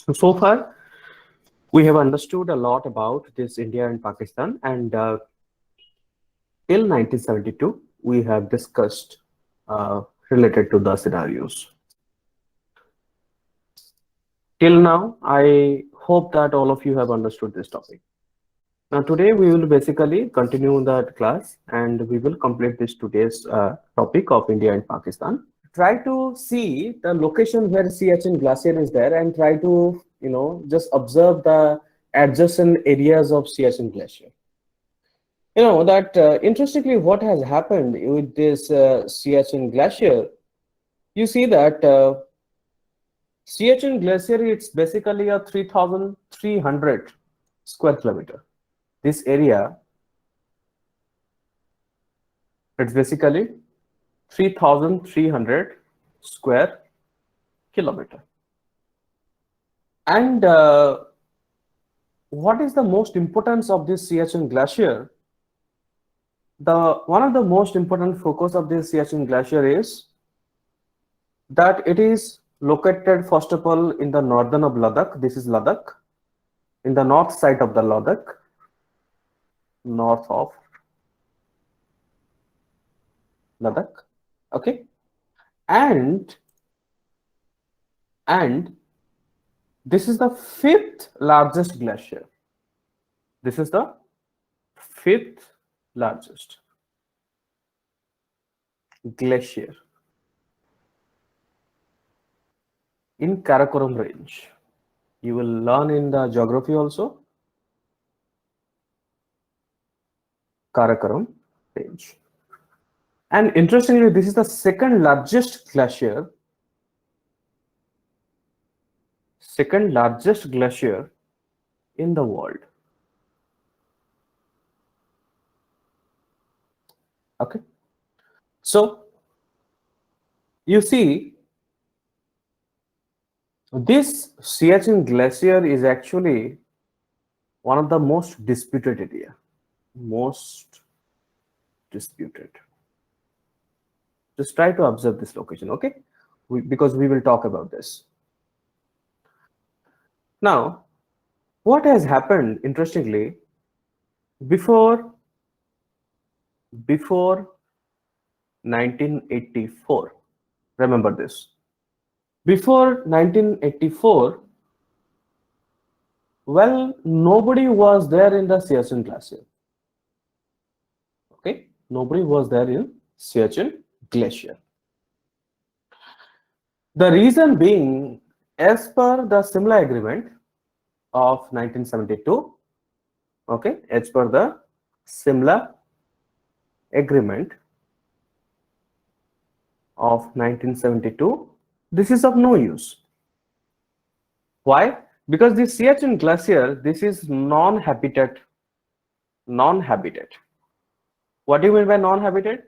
So far, we have understood a lot about this India and Pakistan, and till 1972, we have discussed related to the scenarios. Till now, I hope that all of you have understood this topic. Now, today we will basically continue that class, and we will complete this today's topic of India and Pakistan. Try to see the location where Siachen Glacier is there, and try to just observe the adjacent areas of Siachen Glacier. You know that interestingly, what has happened with this Siachen Glacier? You see that Siachen Glacier, it's basically a 3,300 square kilometer. This area, it's basically 3,300 square kilometer. And what is the most importance of this Siachen Glacier? One of the most important focus of this Siachen Glacier is that it is located first of all in the northern of Ladakh. This is Ladakh, in the north side of the Ladakh, north of Ladakh. Okay, and this is the fifth largest glacier. This is the fifth largest glacier in Karakoram range. You will learn in the geography also. Karakoram range. And interestingly, this is the second largest glacier. Second largest glacier in the world. Okay. So you see, this Siachen Glacier is actually one of the most disputed area. Most disputed. Just try to observe this location, okay? Because we will talk about this. Now, what has happened, interestingly, before 1984, remember this. Before 1984, well, nobody was there in the Siachen Glacier. Okay, nobody was there in Siachen Glacier. The reason being, as per the Simla Agreement of 1972, okay, as per the Simla Agreement of 1972, this is of no use. Why? Because the Siachen Glacier, this is non-habitat. Non-habitat. What do you mean by non-habitat?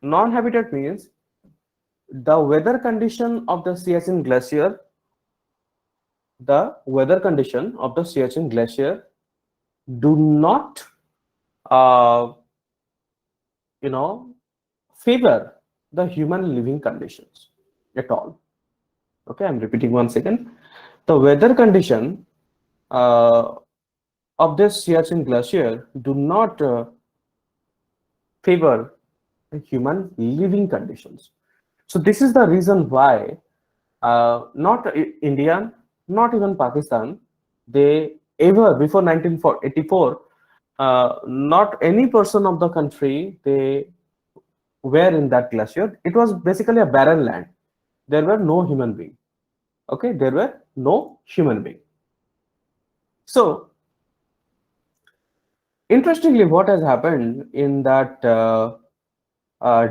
Non-habitat means the weather condition of the Siachen Glacier, do not, favor the human living conditions at all. Okay, I'm repeating once again. The weather condition of this Siachen Glacier do not favor the human living conditions. So this is the reason why not India, not even Pakistan, they ever before 1984, not any person of the country, they were in that glacier. It was basically a barren land. There were no human being. Okay, there were no human being. So interestingly, what has happened in that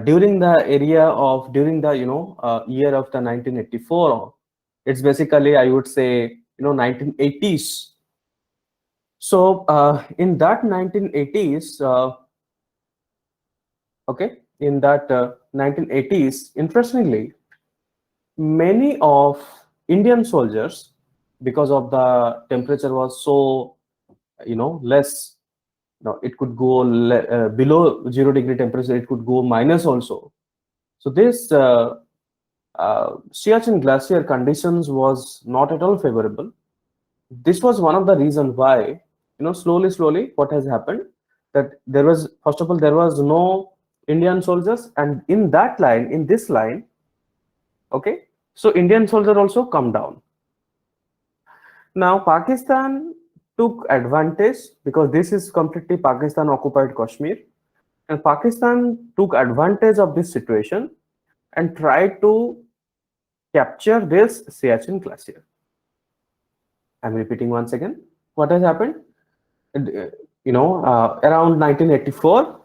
during the year of the 1984, it's basically, I would say, 1980s. So in that 1980s, okay, in that 1980s, interestingly, many of Indian soldiers, because of the temperature was so less, it could go below 0 degree temperature, it could go minus also. So this Siachen Glacier conditions was not at all favorable. this was one of the reasons why, slowly what has happened, that there was, first of all, there was no Indian soldiers, and in that line, in this line, okay, so Indian soldier also come down. Now Pakistan took advantage, because this is completely Pakistan occupied Kashmir, and Pakistan took advantage of this situation and tried to capture this Siachen glacier. I'm repeating once again. What has happened? Around 1984,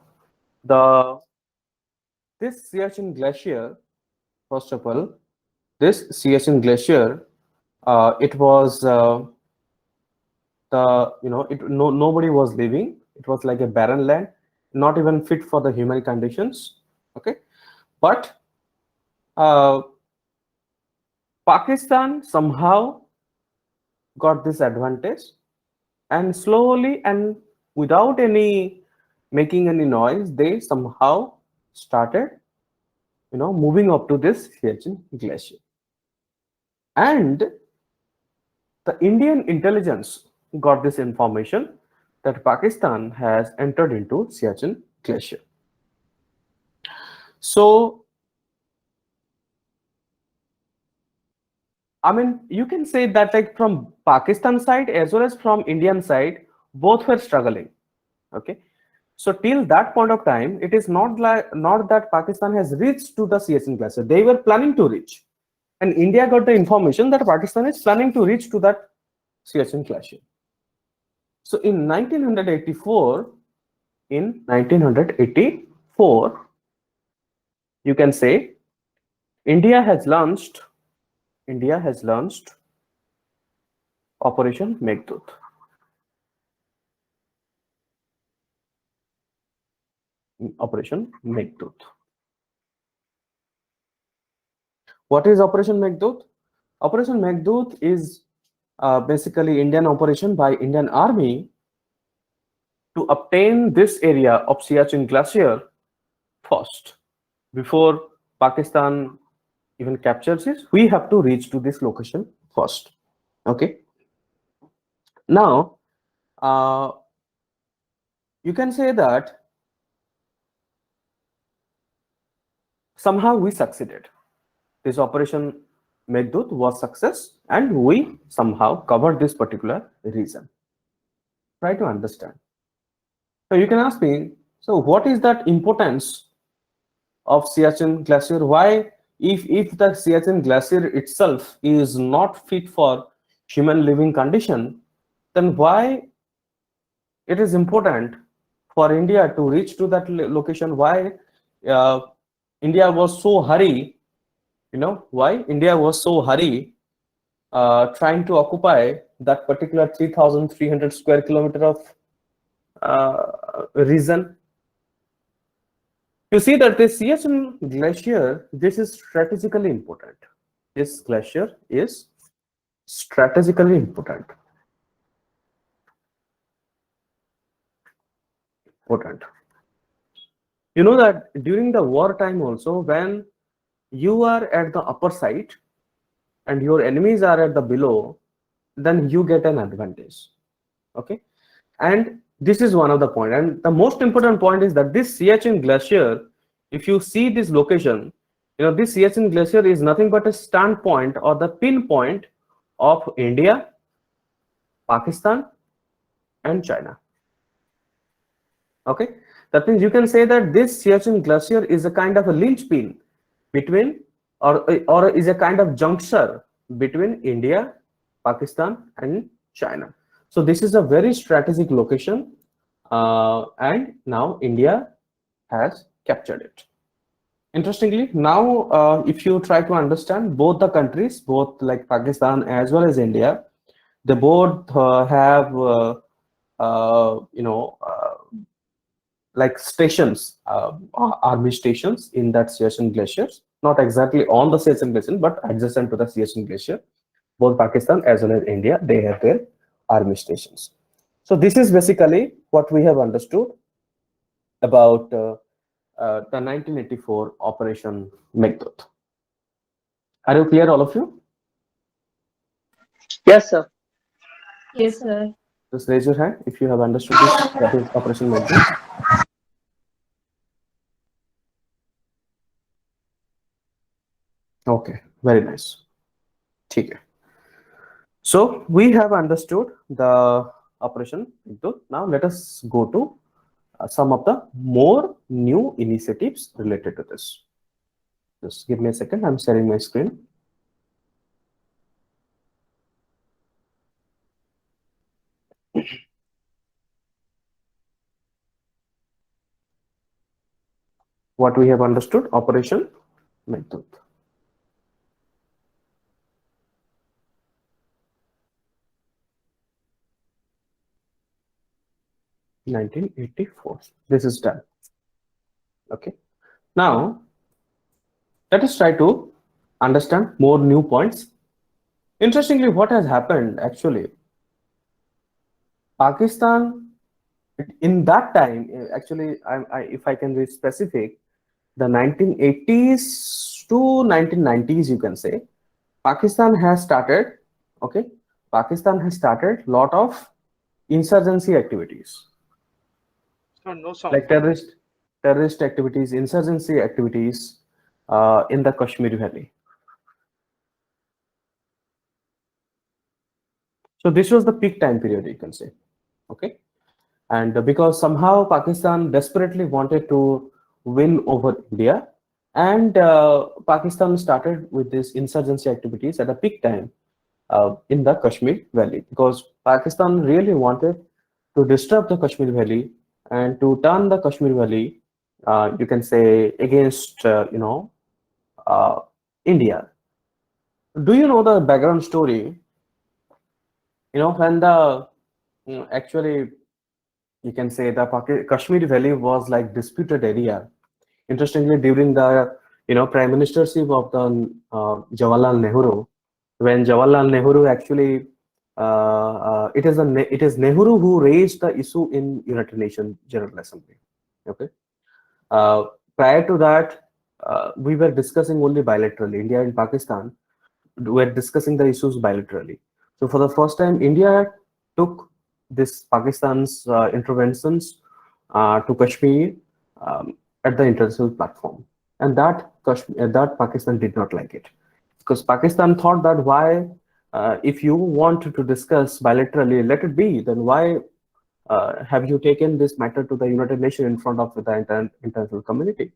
the this Siachen glacier, first of all, this Siachen glacier, it was nobody was living. It was like a barren land, not even fit for the human conditions. Okay, but uh, Pakistan somehow got this advantage, and slowly and without any making any noise, they somehow started, moving up to this Siachen glacier. And the Indian intelligence got this information that Pakistan has entered into Siachen glacier. So, I mean, you can say that like from Pakistan side as well as from Indian side, both were struggling. Okay. So till that point of time, it is not that Pakistan has reached to the Siachen glacier. They were planning to reach, and India got the information that Pakistan is planning to reach to that Siachen glacier. So in 1984, you can say India has launched Operation Meghdut. Operation Meghdut. What is Operation Meghdut? Operation Meghdut is basically Indian operation by Indian Army to obtain this area of Siachen Glacier first. Before Pakistan even captures it, we have to reach to this location first. Okay. Now, you can say that somehow we succeeded. This Operation Meghdut was success, and we somehow covered this particular region. Try to understand. So you can ask me, so what is that importance of Siachen Glacier? Why, if the Siachen Glacier itself is not fit for human living condition, then why it is important for India to reach to that location? Why uh, India was so hurry? Why India was so hurry trying to occupy that particular 3,300 square kilometer of region? You see that this Siachen glacier, this is strategically important. This glacier is strategically important. You know that during the wartime also, when you are at the upper side and your enemies are at the below, then you get an advantage. Okay, and this is one of the point, and the most important point is that this Siachen glacier, if you see this location, this Siachen glacier is nothing but a standpoint or the pinpoint of India, Pakistan, and China. Okay, that means you can say that this Siachen glacier is a kind of a linchpin between, or is a kind of juncture between India, Pakistan, and China. So this is a very strategic location, and now India has captured it. Interestingly, now if you try to understand, both the countries, both like Pakistan as well as India, they both have like stations, army stations in that Siachen glaciers, not exactly on the Siachen glacier, but adjacent to the Siachen glacier. Both Pakistan as well as India, they have their army stations. So this is basically what we have understood about the 1984 Operation Meghdut. Are you clear, all of you? Yes, sir. Yes, sir. Just raise your hand if you have understood this, what is Operation Meghdut. Okay, very nice. ठीक है. So we have understood the Operation Meghdut. Now let us go to some of the more new initiatives related to this. Just give me a second. I'm sharing my screen. What we have understood, Operation Meghdut. 1984. This is done. Okay. Now let us try to understand more new points. Interestingly, what has happened actually, Pakistan in that time, actually, if I can be specific, the 1980s to 1990s, you can say, Pakistan has started, okay, Pakistan has started lot of insurgency activities, Sir, no sound. like terrorist activities, insurgency activities in the Kashmir Valley. So this was the peak time period, you can say, okay. And because somehow Pakistan desperately wanted to win over India, and Pakistan started with these insurgency activities at a peak time in the Kashmir Valley, because Pakistan really wanted to disturb the Kashmir Valley and to turn the Kashmir Valley, you can say, against uh, India. Do you know the background story? When the actually, you can say, the Kashmir Valley was like disputed area. Interestingly, during the prime ministership of the Jawaharlal Nehru, when Jawaharlal Nehru actually it is Nehru who raised the issue in United Nations General Assembly. Okay, uh, prior to that, we were discussing only bilaterally. India and Pakistan were discussing the issues bilaterally. So for the first time, India took this Pakistan's interventions to Kashmir at the international platform, and that Pakistan did not like it, because Pakistan thought that why, if you want to discuss bilaterally, let it be. Then why have you taken this matter to the United Nations in front of the international community?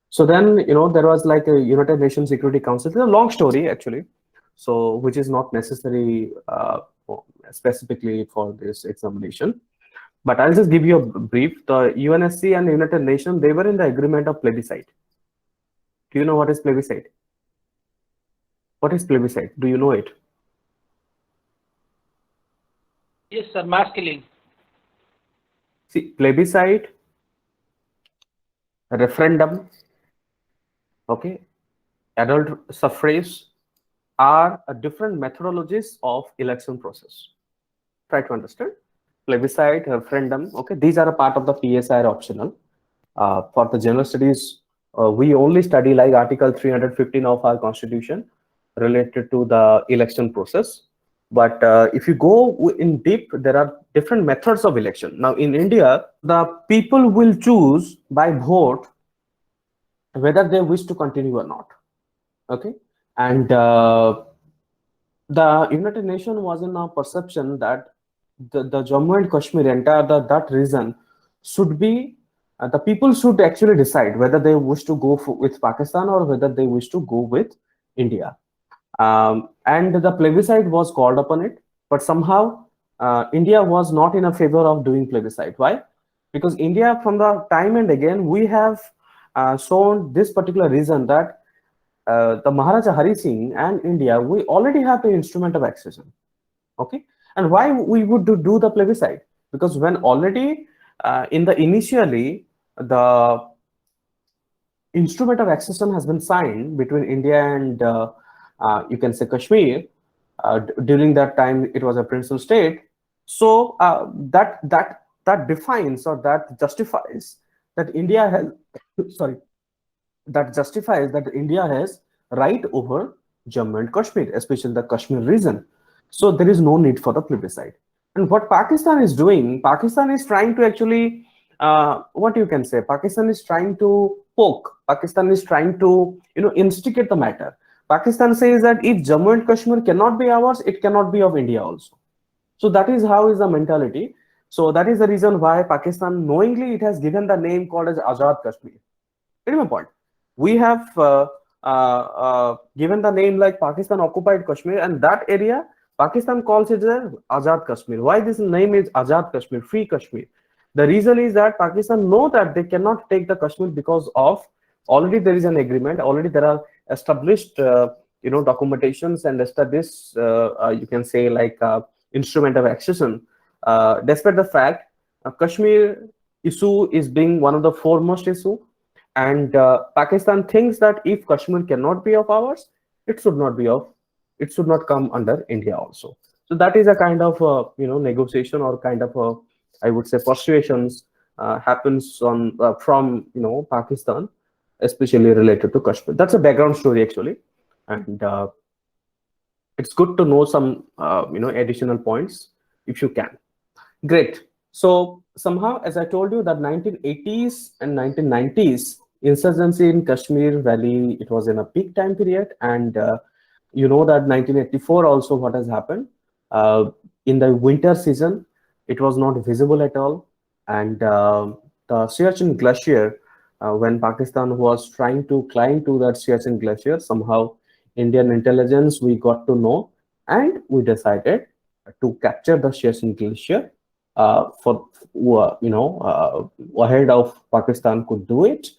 So then, there was like a United Nations Security Council. It's a long story actually, so which is not necessary specifically for this examination. But I'll just give you a brief. The UNSC and United Nations, they were in the agreement of plebiscite. Do you know what is plebiscite? What is plebiscite? Do you know it? Yes, sir. Mass killing. See, plebiscite, referendum, okay, adult suffrage are a different methodologies of election process. Try to understand. Plebiscite, referendum, okay, these are a part of the PSI optional. For the general studies, we only study like Article 315 of our Constitution related to the election process. But if you go in deep, there are different methods of election. Now in India, the people will choose by vote whether they wish to continue or not. Okay, and the United Nations was in a perception that the Jammu and Kashmir, entire that region, should be the people should actually decide whether they wish to go with Pakistan or whether they wish to go with India. And the plebiscite was called upon it, but somehow India was not in a favor of doing plebiscite. Why? Because India, from the time and again, we have shown this particular reason that the Maharaja Hari Singh and India, we already have the instrument of accession. Okay, and why we would do the plebiscite? Because when already in the initially the instrument of accession has been signed between India and you can say Kashmir. During that time, it was a princely state. So that defines, or that justifies that India has sorry, that justifies that India has right over Jammu and Kashmir, especially the Kashmir region. So there is no need for the plebiscite. And what Pakistan is doing, Pakistan is trying to actually, what you can say, Pakistan is trying to poke, Pakistan is trying to, instigate the matter. Pakistan says that if Jammu and Kashmir cannot be ours, it cannot be of India also. So that is how is the mentality. So that is the reason why Pakistan knowingly it has given the name called as Azad Kashmir. Get my point? We have given the name like Pakistan occupied Kashmir, and that area Pakistan calls it as Azad Kashmir. Why this name is Azad Kashmir, Free Kashmir? The reason is that Pakistan know that they cannot take the Kashmir because of already there is an agreement, already there are established documentations and established you can say like instrument of accession. Despite the fact Kashmir issue is being one of the foremost issue, and Pakistan thinks that if Kashmir cannot be of ours, it should not be of, it should not come under India also. So that is a kind of negotiation or kind of I would say persuasions happens on from Pakistan, especially related to Kashmir. That's a background story actually, and it's good to know some additional points if you can. Great. So somehow, as I told you, that 1980s and 1990s insurgency in Kashmir Valley, it was in a peak time period, and you know that 1984 also what has happened in the winter season, it was not visible at all, and the Siachen Glacier, when Pakistan was trying to climb to that Siachen Glacier, somehow Indian intelligence we got to know, and we decided to capture the Siachen Glacier for ahead of Pakistan could do it.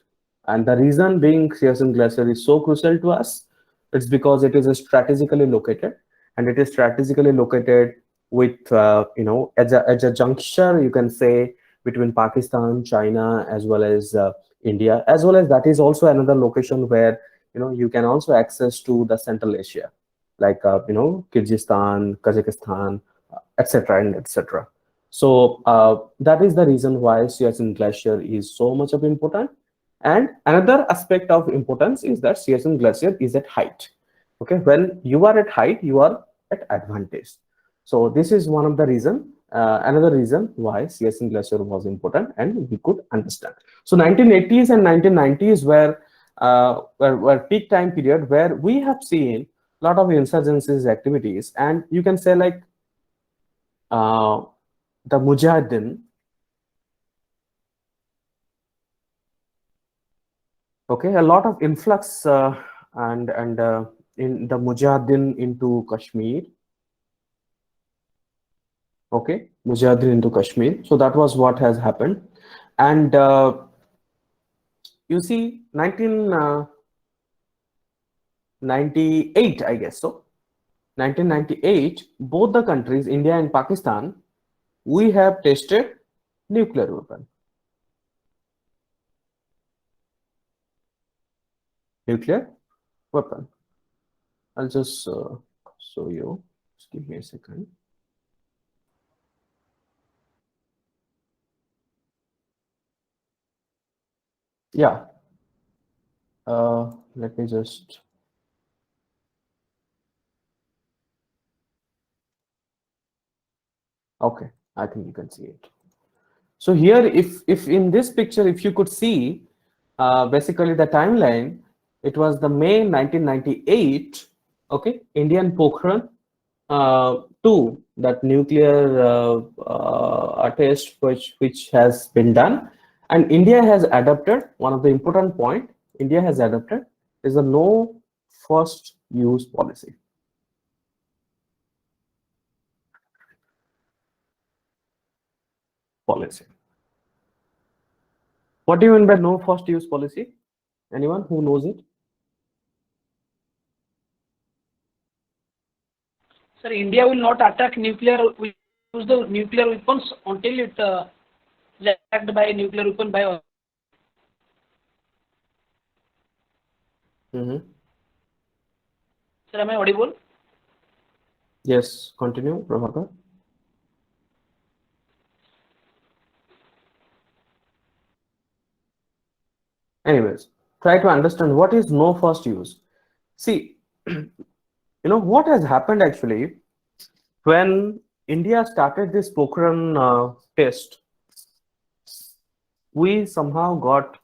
And the reason being Siachen Glacier is so crucial to us, it's because it is strategically located, and it is strategically located with as a juncture you can say between Pakistan, China, as well as India, as well as that is also another location where you can also access to the Central Asia, like Kyrgyzstan, Kazakhstan, etc. and etc. So that is the reason why Siachen Glacier is so much of important. And another aspect of importance is that Siachen Glacier is at height. Okay, when you are at height, you are at advantage. So this is one of the reason, another reason why Siachen Glacier was important, and we could understand. So 1980s and 1990s were peak time period where we have seen a lot of insurgencies activities, and you can say like uh, the Mujahideen, okay, a lot of influx and in the Mujahideen into Kashmir, okay, Mujahideen into Kashmir. So that was what has happened, and you see, 1998, I guess so. 1998, both the countries, India and Pakistan, we have tested nuclear weapon. Nuclear weapon. I'll just show you. Just give me a second. Yeah. Let me just. Okay, I think you can see it. So here, if in this picture, if you could see, basically the timeline, it was the May 1998. Okay, Indian Pokhran 2, that nuclear test which has been done, and India has adopted one of the important point. India has adopted is a no first use policy. What do you mean by no first use policy? Anyone who knows it? Sir, India will not attack nuclear, will use the nuclear weapons until it is attacked by a nuclear weapon by. Mm-hmm. Sir, am I audible? Yes, continue, Prabhakar. Anyways, try to understand what is no first use. See, what has happened actually when India started this Pokhran test, we somehow got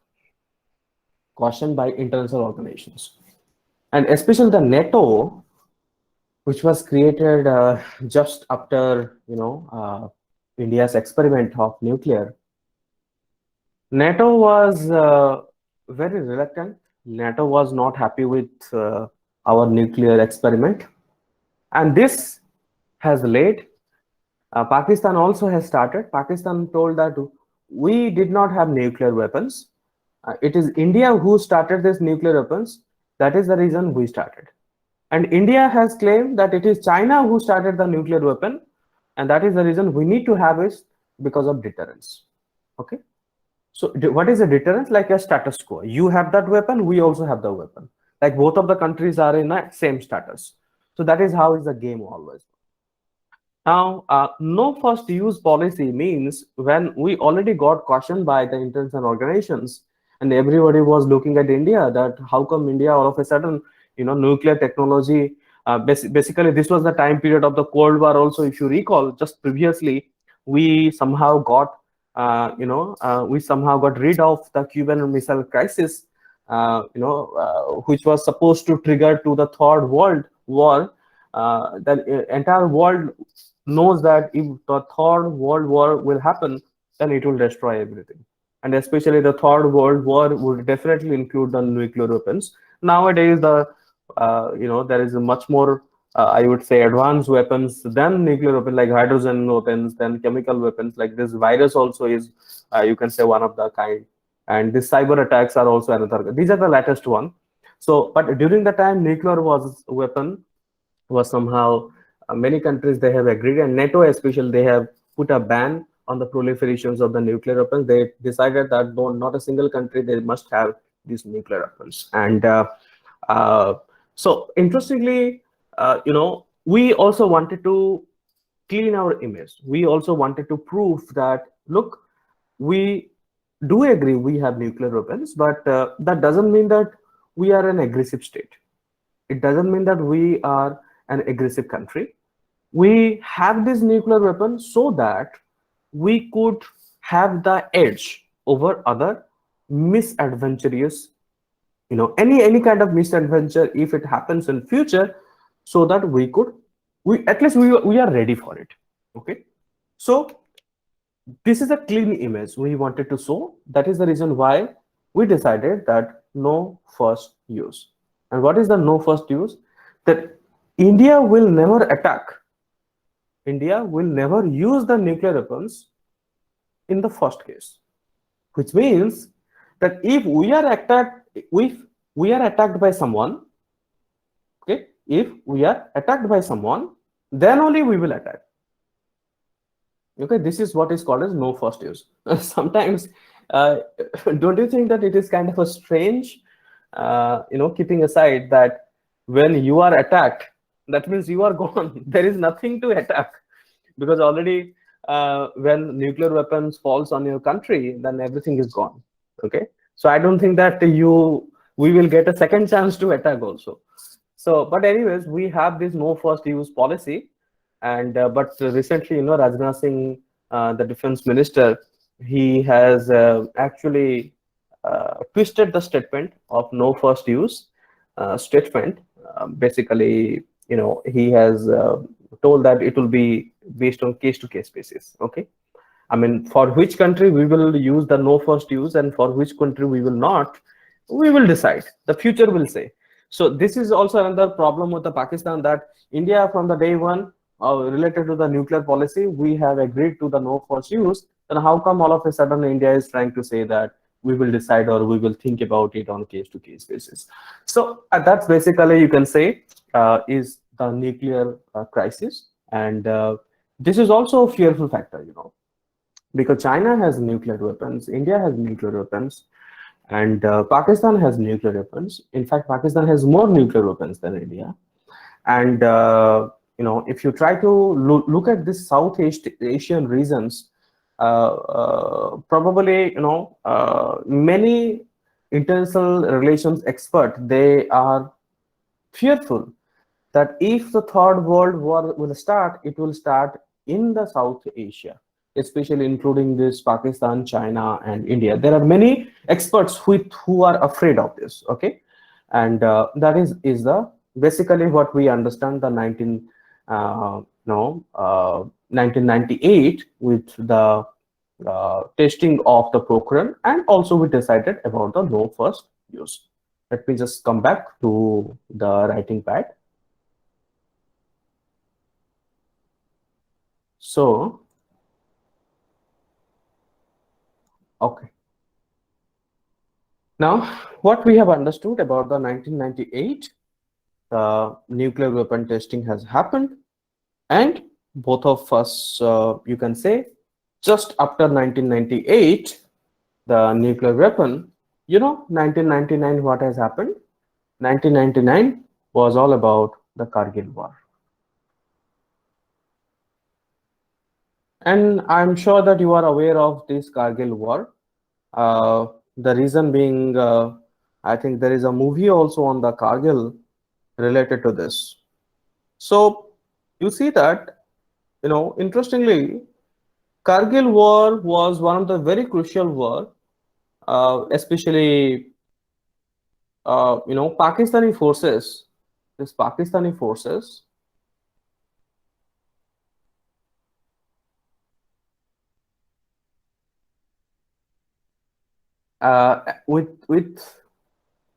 cautioned by international organizations, and especially the NATO, which was created just after India's experiment of nuclear. NATO was very reluctant. NATO was not happy with our nuclear experiment, and this has led Pakistan also has started. Pakistan told that we did not have nuclear weapons. It is India who started this nuclear weapons. That is the reason we started. And India has claimed that it is China who started the nuclear weapon, and that is the reason we need to have it because of deterrence. Okay. So what is a deterrence? Like a status quo. You have that weapon, we also have the weapon. Like both of the countries are in a same status. So that is how is the game always. Now, no first use policy means when we already got cautioned by the international organizations and everybody was looking at India that how come India all of a sudden, nuclear technology, basically this was the time period of the Cold War also, if you recall, just previously, we somehow got, we somehow got rid of the Cuban Missile Crisis, which was supposed to trigger to the Third World War. The entire world knows that if the Third World War will happen, then it will destroy everything. And especially the Third World War would definitely include the nuclear weapons. Nowadays, there is a much more, I would say, advanced weapons than nuclear weapons, like hydrogen weapons, then chemical weapons. Like this virus also is, you can say, one of the kind. And these cyber attacks are also another. These are the latest one. So, but during the time nuclear was a weapon, was somehow many countries they have agreed, and NATO especially they have put a ban on the proliferations of the nuclear weapons. They decided that not a single country they must have these nuclear weapons. And so interestingly, we also wanted to clean our image. We also wanted to prove that look, we do agree we have nuclear weapons, but that doesn't mean that we are an aggressive state. It doesn't mean that we are an aggressive country. We have this nuclear weapon so that we could have the edge over other misadventurous, any kind of misadventure if it happens in future, so that we at least we are ready for it. Okay. So this is a clean image we wanted to show. That is the reason why we decided that no first use. And what is the no first use? That India will never attack. India will never use the nuclear weapons in the first case, which means that if we are attacked by someone, okay, if we are attacked by someone, then only we will attack. Okay, this is what is called as no first use. Sometimes, don't you think that it is kind of a strange, keeping aside that when you are attacked, that means you are gone. There is nothing to attack, because already when nuclear weapons falls on your country, then everything is gone. Okay, so I don't think that we will get a second chance to attack also. So, but anyways, we have this no first use policy, and but recently, Rajnath Singh, the defense minister, he has actually twisted the statement of no first use statement. Basically, he has told that it will be based on case to case basis. Okay, I mean, for which country we will use the no first use and for which country we will not, we will decide. The future will say. So this is also another problem with the Pakistan, that India from the day one related to the nuclear policy, we have agreed to the no first use. Then how come all of a sudden India is trying to say that we will decide or we will think about it on case to case basis? So that's basically, you can say, is the nuclear crisis. And this is also a fearful factor, because China has nuclear weapons, India has nuclear weapons, and Pakistan has nuclear weapons. In fact, Pakistan has more nuclear weapons than India. And if you try to look at this Southeast Asian regions, probably many international relations experts, they are fearful that if the Third World War will start, it will start in the South Asia, especially including this Pakistan, China, and India. There are many experts who are afraid of this. Okay, and that is the basically what we understand the 1998 with the testing of the Pokhran, and also we decided about the no first use. Let me just come back to the writing pad. So, okay. Now, what we have understood about the 1998, nuclear weapon testing has happened, and both of us, you can say, just after 1998, the nuclear weapon, 1999, what has happened? 1999 was all about the Kargil War. And I'm sure that you are aware of this Kargil War. The reason being, I think there is a movie also on the Kargil related to this. So you see that, interestingly, Kargil War was one of the very crucial war, especially, Pakistani forces, this Pakistani forces,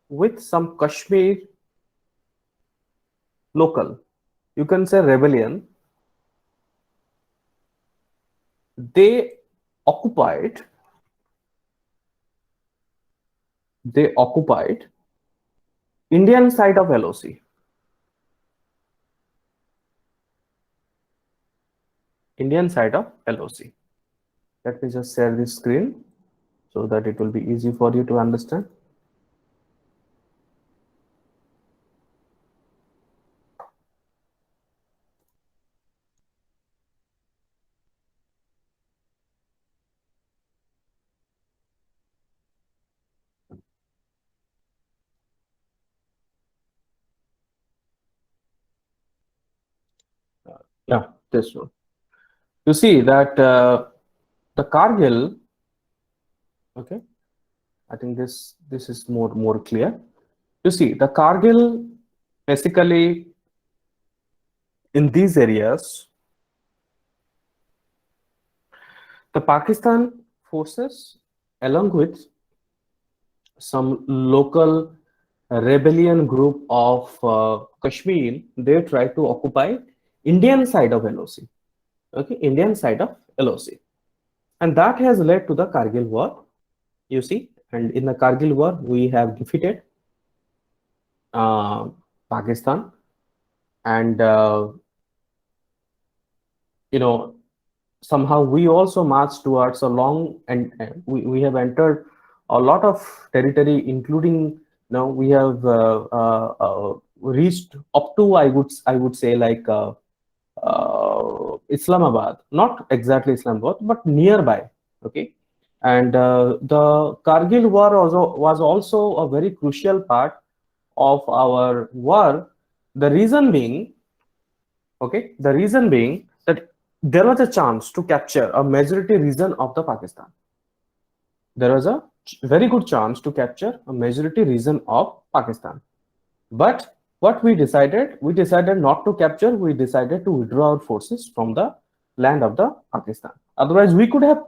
with some Kashmir local, you can say rebellion, they occupied Indian side of LOC. Indian side of LOC. Let me just share this screen so that it will be easy for you to understand. Yeah, this one. You see that the Kargil, okay, I think this is more clear. You see the Kargil basically in these areas, the Pakistan forces along with some local rebellion group of Kashmir, they try to occupy Indian side of LOC. Okay, Indian side of LOC, and that has led to the Kargil war. You see, and in the Kargil war, we have defeated Pakistan, and somehow we also marched towards a long, and we have entered a lot of territory, including we have reached up to I would say like Islamabad, not exactly Islamabad, but nearby. Okay, and the Kargil war was also a very crucial part of our war. The reason being, okay, the reason being that there was a chance to capture a majority region of the Pakistan. There was a very good chance to capture a majority region of Pakistan. But what we decided not to capture, we decided to withdraw our forces from the land of the Pakistan. Otherwise, we could have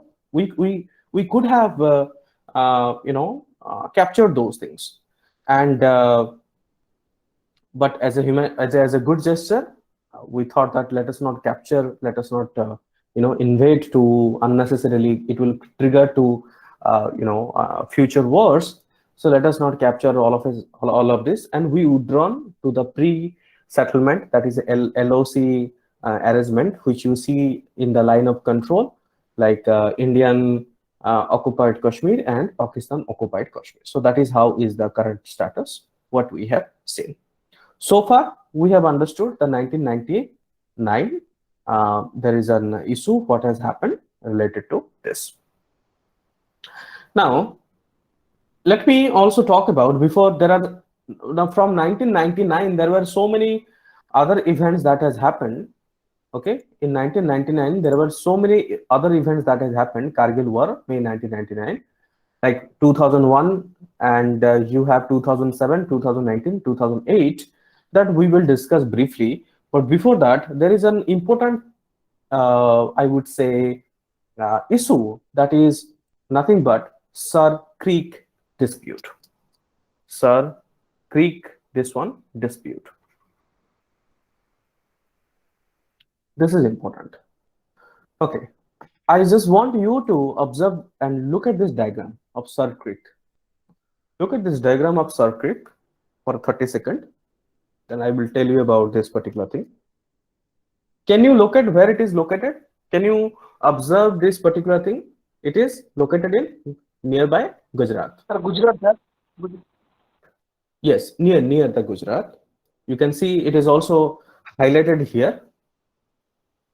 captured those things. And but as a human, as a good gesture, we thought that let us not capture, let us not invade to unnecessarily. It will trigger to future wars. So let us not capture all of this, and we withdrawn to the pre-settlement, that is LOC arrangement, which you see in the line of control, like Indian occupied Kashmir and Pakistan occupied Kashmir. So that is how is the current status, what we have seen. So far, we have understood the 1999. There is an issue what has happened related to this. Now, let me also talk about before there are now from 1999 there were so many other events that has happened. Okay, in 1999, there were so many other events that has happened. Kargil War, May 1999, like 2001, and you have 2007, 2019, 2008 that we will discuss briefly. But before that, there is an important, I would say, issue that is nothing but Sir Creek dispute. Sir Creek, this one dispute. This is important. Okay, I just want you to observe and look at this diagram of Sir Creek. Look at this diagram of Sir Creek for 30 seconds. Then I will tell you about this particular thing. Can you look at where it is located? Can you observe this particular thing? It is located in nearby Gujarat. Sir, Gujarat, sir. Yes, near the Gujarat. You can see it is also highlighted here.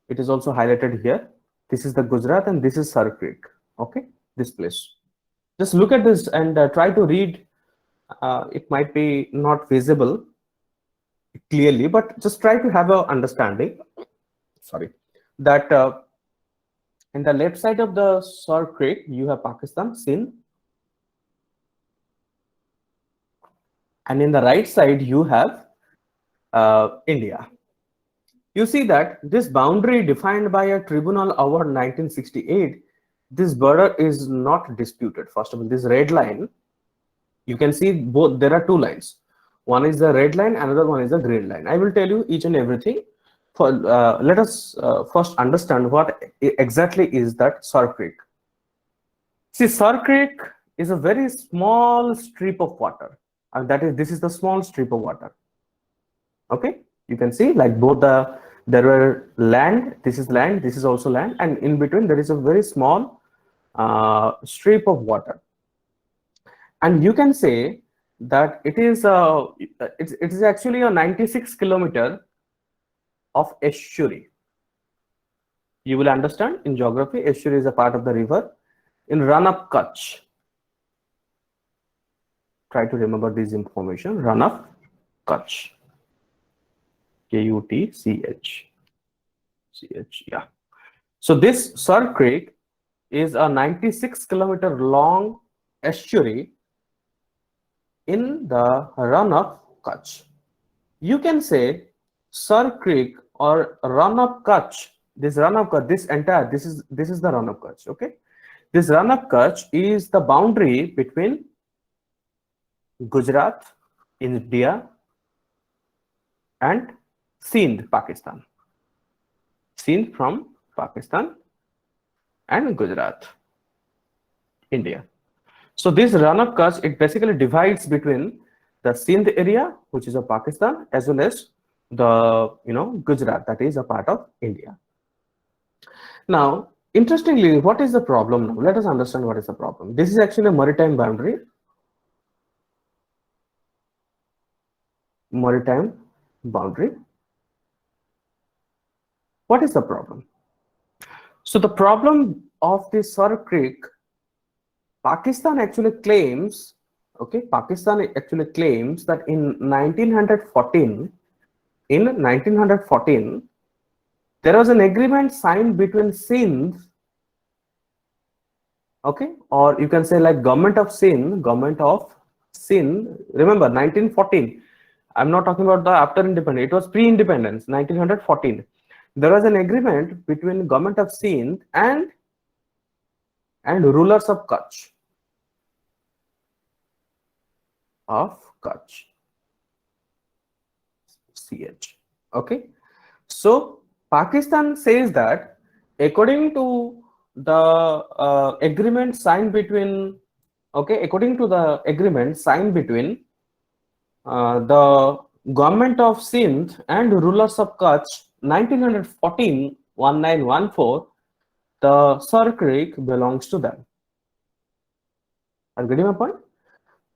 It is also highlighted here. This is the Gujarat and this is Sar Creek. Okay, this place. Just look at this and try to read. It might be not visible clearly, but just try to have a understanding. Sorry, that in the left side of the Sar Creek, you have Pakistan, Sindh, and in the right side you have India. You see that this boundary defined by a tribunal award 1968, this border is not disputed. First of all, this red line, you can see both, there are two lines. One is the red line, another one is the green line. I will tell you each and everything. For let us first understand what exactly is that Sar Creek. See, Sar Creek is a very small strip of water, and this is the small strip of water. Okay, you can see like both there were land, this is land, this is also land, and in between there is a very small strip of water. And you can say that it is actually a 96 kilometer of estuary. You will understand in geography, estuary is a part of the river in Run of Kutch. Try to remember this information. Run of Kutch. Kutch. Yeah. So this Sar Creek is a 96 kilometer long estuary in the Run of Kutch. You can say Sar Creek or Run of Kutch. This Run of Kutch, this is the Run of Kutch. Okay, this Run of Kutch is the boundary between Gujarat, India, and Sindh, Pakistan. Sindh from Pakistan and Gujarat, India. So this Run of Kutch, it basically divides between the Sindh area, which is of Pakistan, as well as the Gujarat, that is a part of India. Now, interestingly, what is the problem now? Let us understand what is the problem. This is actually a maritime boundary. Maritime boundary. What is the problem? So the problem of the Sar Creek, Pakistan actually claims, okay, Pakistan actually claims that in 1914, there was an agreement signed between Sindh, okay, or you can say like government of Sindh. Remember 1914. I'm not talking about the after independence. It was pre-independence, 1914. There was an agreement between government of Sindh and rulers of Kutch. Okay, so Pakistan says that according to the agreement signed between, the government of Sindh and rulers of Kutch, 1914, 1914, the Sar Creek belongs to them. Are you getting my point?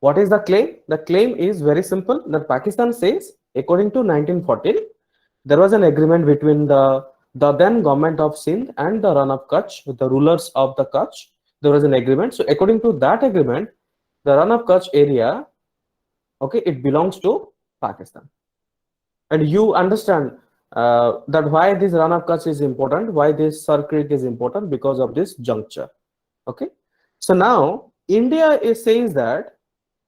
What is the claim? The claim is very simple, that Pakistan says, according to 1914, there was an agreement between the then government of Sindh and the Run of Kutch, with the rulers of the Kutch. There was an agreement. So according to that agreement, the Run of Kutch area, okay, it belongs to Pakistan. And you understand that why this Rana of Kutch is important, why this Sir Creek is important, because of this juncture. Okay, so now India says that,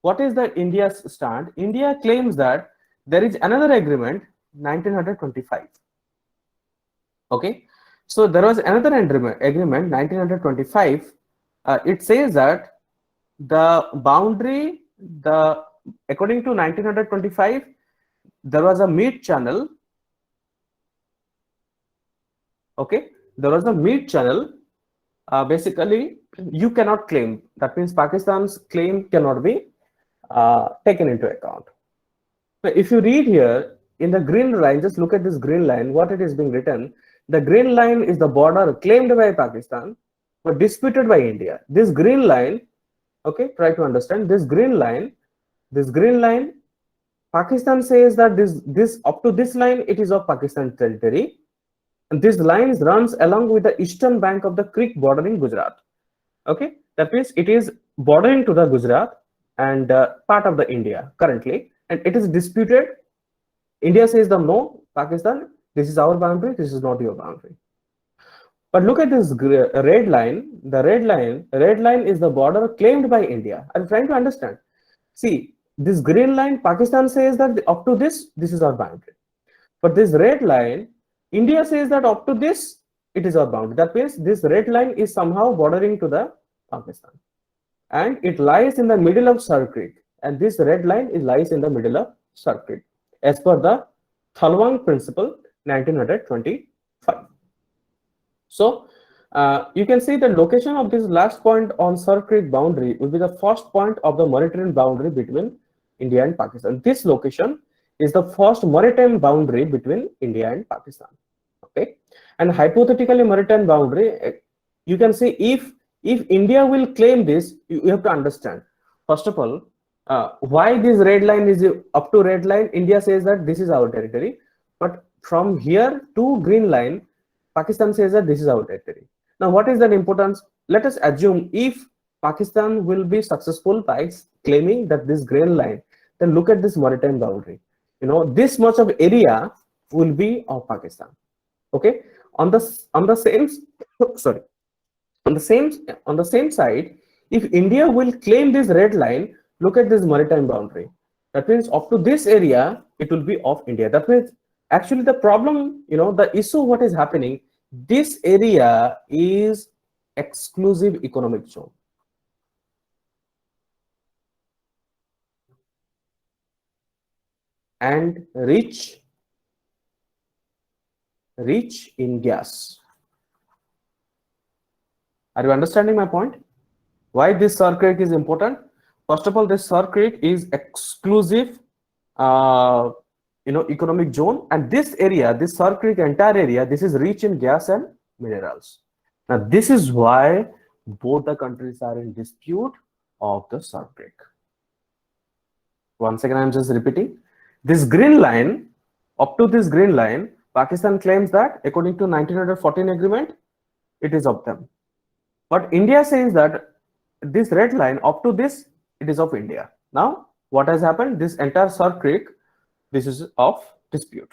what is that India's stand? India claims that there is another agreement, 1925. Okay, so there was another agreement 1925. It says that the boundary, the according to 1925, there was a mid channel. Okay, there was a mid channel. Basically, you cannot claim. That means Pakistan's claim cannot be taken into account. So if you read here in the green line, just look at this green line, what it is being written. The green line is the border claimed by Pakistan but disputed by India. This green line, okay, try to understand this green line. This green line, Pakistan says that this up to this line it is of Pakistan territory, and this line runs along with the eastern bank of the creek bordering Gujarat. Okay, that means it is bordering to the Gujarat and part of the India currently, and it is disputed. India says the no, Pakistan, this is our boundary, this is not your boundary. But look at this red line. The red line is the border claimed by India. I'm trying to understand. See, this green line, Pakistan says that up to this is our boundary. But this red line, India says that up to this, it is our boundary. That means this red line is somehow bordering to the Pakistan. And it lies in the middle of Sir Creek. And this red line lies in the middle of Sir Creek, as per the Thalwang Principle, 1925. So you can see the location of this last point on Sir Creek boundary will be the first point of the maritime boundary between India and Pakistan. This location is the first maritime boundary between India and Pakistan. Okay, and hypothetically maritime boundary, you can say if India will claim this, you have to understand. First of all, why this red line is up to red line. India says that this is our territory, but from here to green line, Pakistan says that this is our territory. Now, what is that importance? Let us assume if Pakistan will be successful by claiming that this green line, then look at this maritime boundary. You know, this much of area will be of Pakistan. Okay, on the same sorry, on the same side, if India will claim this red line, look at this maritime boundary. That means up to this area, it will be of India. That means actually the problem, you know, the issue what is happening, this area is exclusive economic zone. And rich in gas. Are you understanding my point? Why this Sir Creek is important? First of all, this Sir Creek is exclusive economic zone, and this area, this Sir Creek entire area, this is rich in gas and minerals. Now this is why both the countries are in dispute of the Sir Creek. Once again, I'm just repeating. This green line, up to this green line, Pakistan claims that according to 1914 agreement, it is of them. But India says that this red line up to this, it is of India. Now, what has happened? This entire Sir Creek, this is of dispute.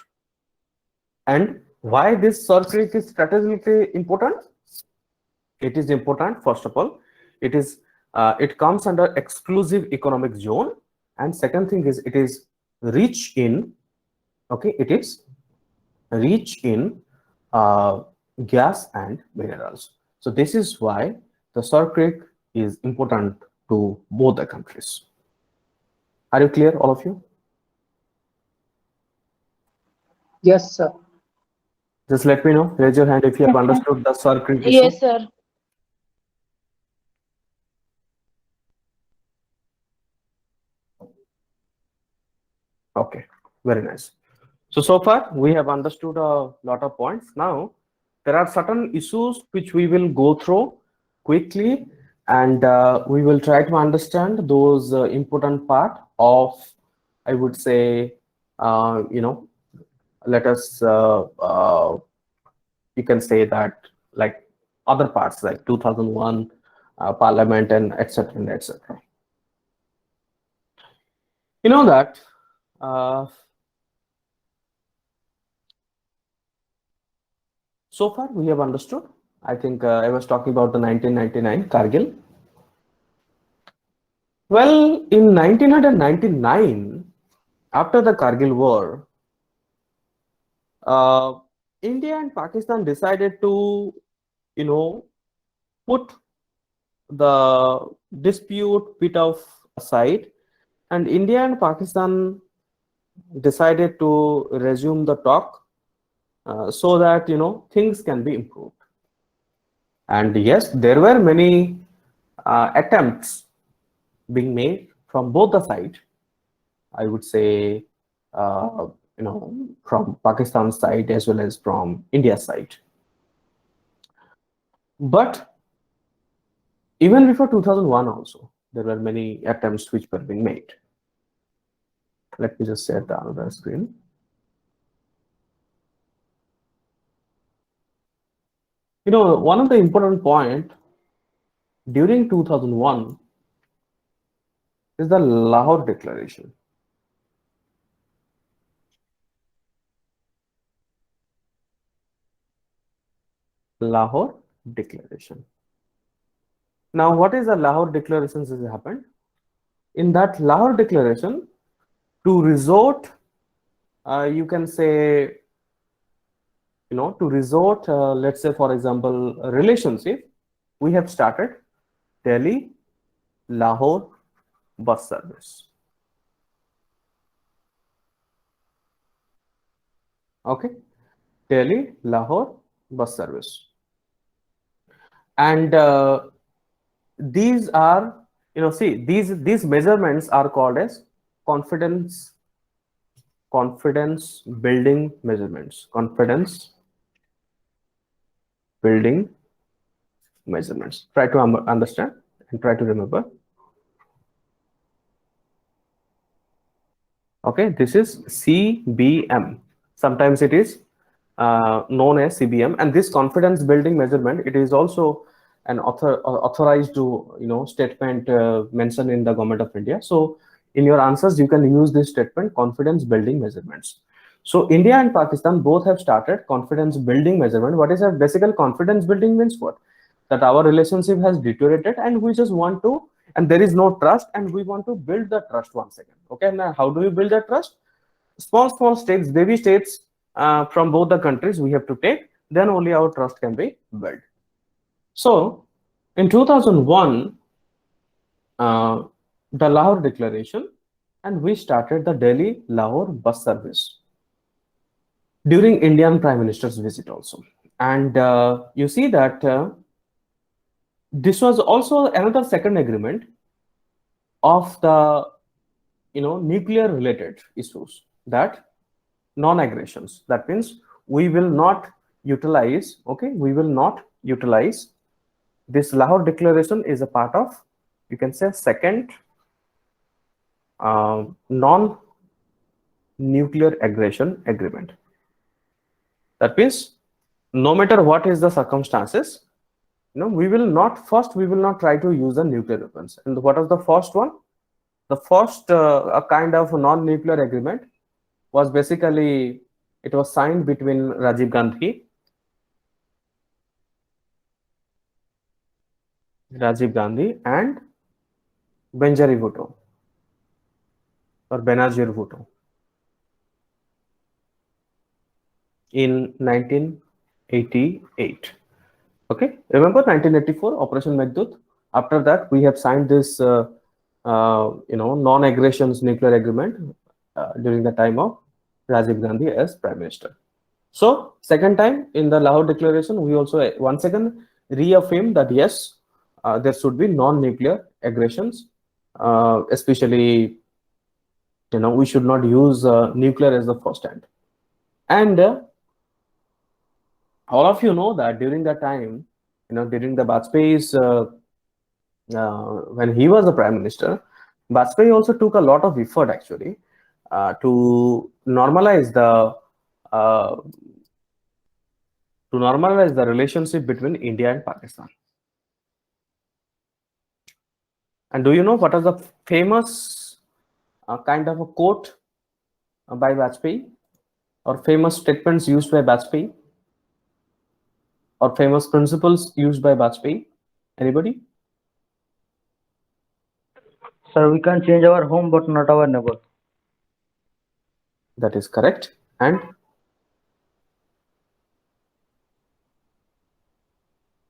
And why this Sir Creek is strategically important? It is important, first of all, it comes under exclusive economic zone, and second thing is it is rich in, okay, it is rich in gas and minerals. So this is why the Sir Creek is important to both the countries. Are you clear, all of you? Yes, sir. Just let me know. Raise your hand if you have understood the Sir Creek issue. Yes, sir. Okay, very nice. So far we have understood a lot of points. Now there are certain issues which we will go through quickly, and we will try to understand those important part of, I would say, let us you can say that like other parts like 2001 parliament and etc and etc. You know that So far, we have understood. I think I was talking about the 1999 Kargil. Well, in 1999, after the Kargil war, uh, India and Pakistan decided to, put the dispute bit of aside, and India and Pakistan decided to resume the talk so that things can be improved. And yes, there were many attempts being made from both the sides. I would say, uh, from Pakistan's side as well as from India's side. But even before 2001 also, there were many attempts which were being made. Let me just share the another screen. One of the important point during 2001 is the Lahore Declaration. Lahore Declaration. Now, what is the Lahore Declaration has happened? In that Lahore Declaration, to resort, you can say, to resort, let's say, for example, a relationship, we have started Delhi Lahore bus service. Okay, Delhi Lahore bus service. And these are, see, these measurements are called as confidence building measurements. Confidence building measurements. Try to understand and try to remember. Okay, this is CBM. Sometimes it is known as CBM, and this confidence building measurement, it is also an authorized to statement mentioned in the Government of India. So in your answers, you can use this statement, confidence building measurements. So India and Pakistan both have started confidence building measurement. What is a basic confidence building means? What? That our relationship has deteriorated and we just want to, and there is no trust, and we want to build the trust once again. Okay, now how do we build that trust? Small steps, baby steps from both the countries we have to take, then only our trust can be built. So in 2001, the Lahore Declaration, and we started the Delhi Lahore bus service during Indian Prime Minister's visit also. And you see that this was also another second agreement of the nuclear related issues, that non-aggressions. That means we will not utilize, we will not utilize. This Lahore Declaration is a part of, you can say, second non-nuclear aggression agreement. That means no matter what is the circumstances, we will not try to use the nuclear weapons. And what is the first one? The first a kind of non-nuclear agreement was basically, it was signed between Rajiv Gandhi and Benazir Bhutto or Benazir Bhutto in 1988. Okay, remember 1984 Operation Meghdut. After that, we have signed this non-aggressions nuclear agreement during the time of Rajiv Gandhi as Prime Minister. So second time in the Lahore Declaration, we also once again reaffirm that yes, there should be non-nuclear aggressions, especially we should not use nuclear as the first hand. And all of you know that during that time, during the Vajpayee's when he was the Prime Minister, Vajpayee also took a lot of effort actually to normalize the relationship between India and Pakistan. And do you know what is the famous kind of a quote by Vajpayee, or famous statements used by Vajpayee? or famous principles used by Bajpayee? Anybody? Sir, we can change our home but not our neighbor. That is correct. And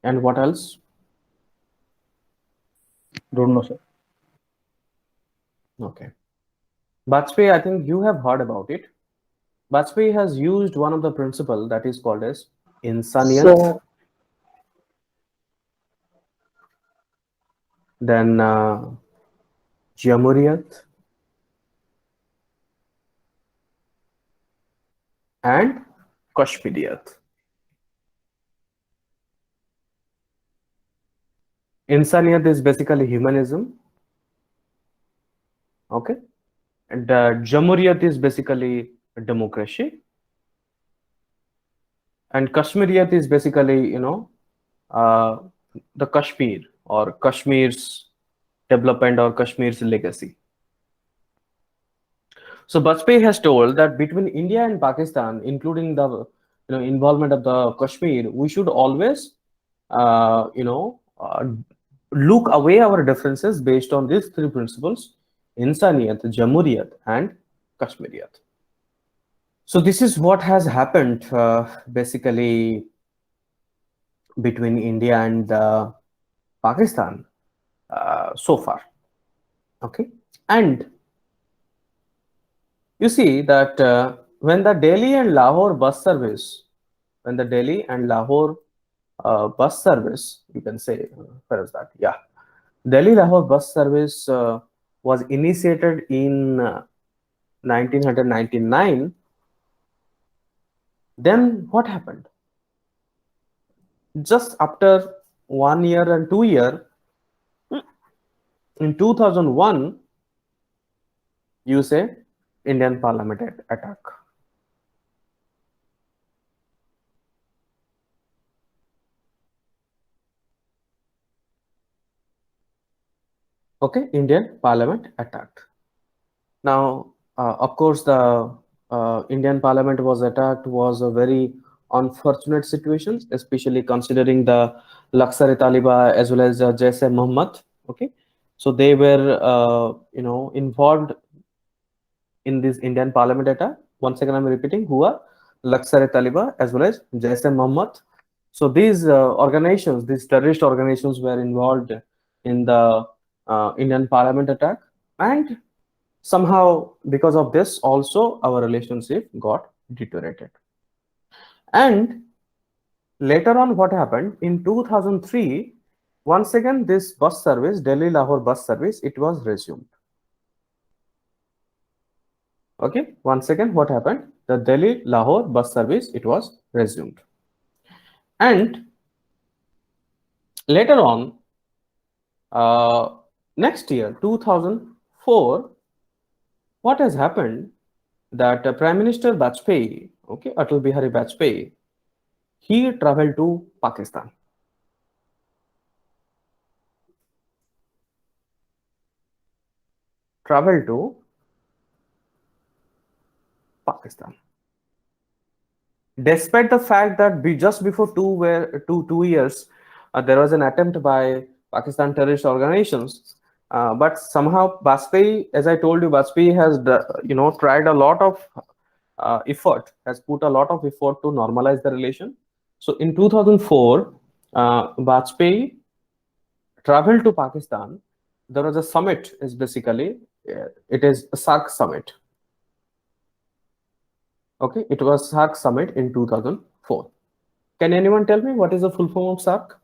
what else? Don't know, sir. Okay. Bajpayee, I think you have heard about it. Bajpayee has used one of the principle that is called as insaniyat, So, then jamhuriyat, and Kashmiriyat. Insaniyat is basically humanism. Okay. And jamhuriyat is basically democracy. And Kashmiriyat is basically, uh, the Kashmir or Kashmir's development or Kashmir's legacy. So Bajpayee has told that between India and Pakistan, including the involvement of the Kashmir, we should always look away our differences based on these three principles: Insaniyat, Jamhuriyat, and Kashmiriyat. So this is what has happened basically between India and Pakistan so far. Okay, and you see that when the Delhi and Lahore bus service, when the Delhi and Lahore bus service, you can say, where is that? Yeah, Delhi Lahore bus service was initiated in 1999. Then what happened? Just after 1 year and 2 year, in 2001, you say Indian Parliament attack. Okay, Indian Parliament attacked. Now, of course, the Indian Parliament was attacked was a very unfortunate situation, especially considering the Lashkar-e-Taiba as well as Jaish-e-Mohammed. Okay, so they were involved in this Indian Parliament attack. Once again, I'm repeating, who are Lashkar-e-Taiba as well as Jaish-e-Mohammed. So these organizations, these terrorist organizations, were involved in the Indian Parliament attack, and somehow because of this also our relationship got deteriorated. And later on, what happened in 2003, once again this bus service, Delhi Lahore bus service, it was resumed. Okay, once again what happened, the Delhi Lahore bus service, it was resumed. And later on, next year 2004, what has happened that Prime Minister Bajpayee, okay, Atal Bihari Bajpayee, he traveled to Pakistan. Traveled to Pakistan. Despite the fact that just before 2 years, there was an attempt by Pakistan terrorist organizations, but somehow Bajpayee, as I told you, Bajpayee has tried a lot of effort, has put a lot of effort to normalize the relation. So in 2004, Bajpayee traveled to Pakistan. There was a summit, is basically, it is a SAARC summit. Okay, it was SAARC summit in 2004. Can anyone tell me what is the full form of SAARC?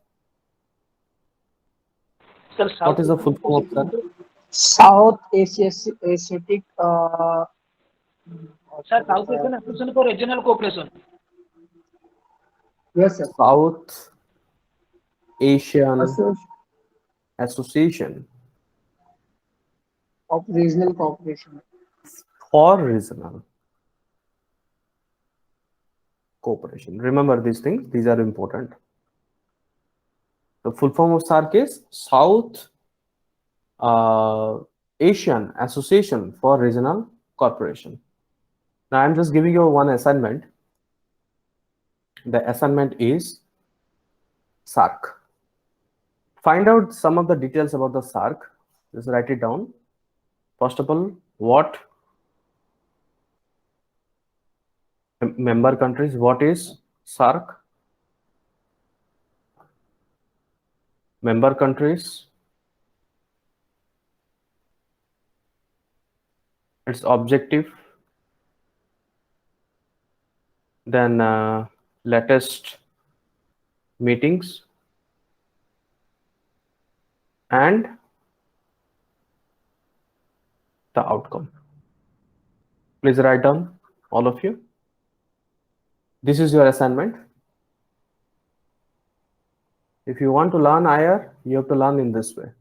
Sir, What is the full form of SAARC? South Asiatic. Sir, South Asian Association for Regional Cooperation. Yes, sir. South Asian Association Association of Regional Cooperation. for Regional Cooperation. Remember these things, these are important. The full form of SAARC is South Asian Association for Regional Cooperation. Now I'm just giving you one assignment. The assignment is SAARC. Find out some of the details about the SAARC. Just write it down. First of all, what member countries? What is SAARC? Member countries. Its objective. Then latest meetings and the outcome. Please write down, all of you. This is your assignment. If you want to learn IR, you have to learn in this way.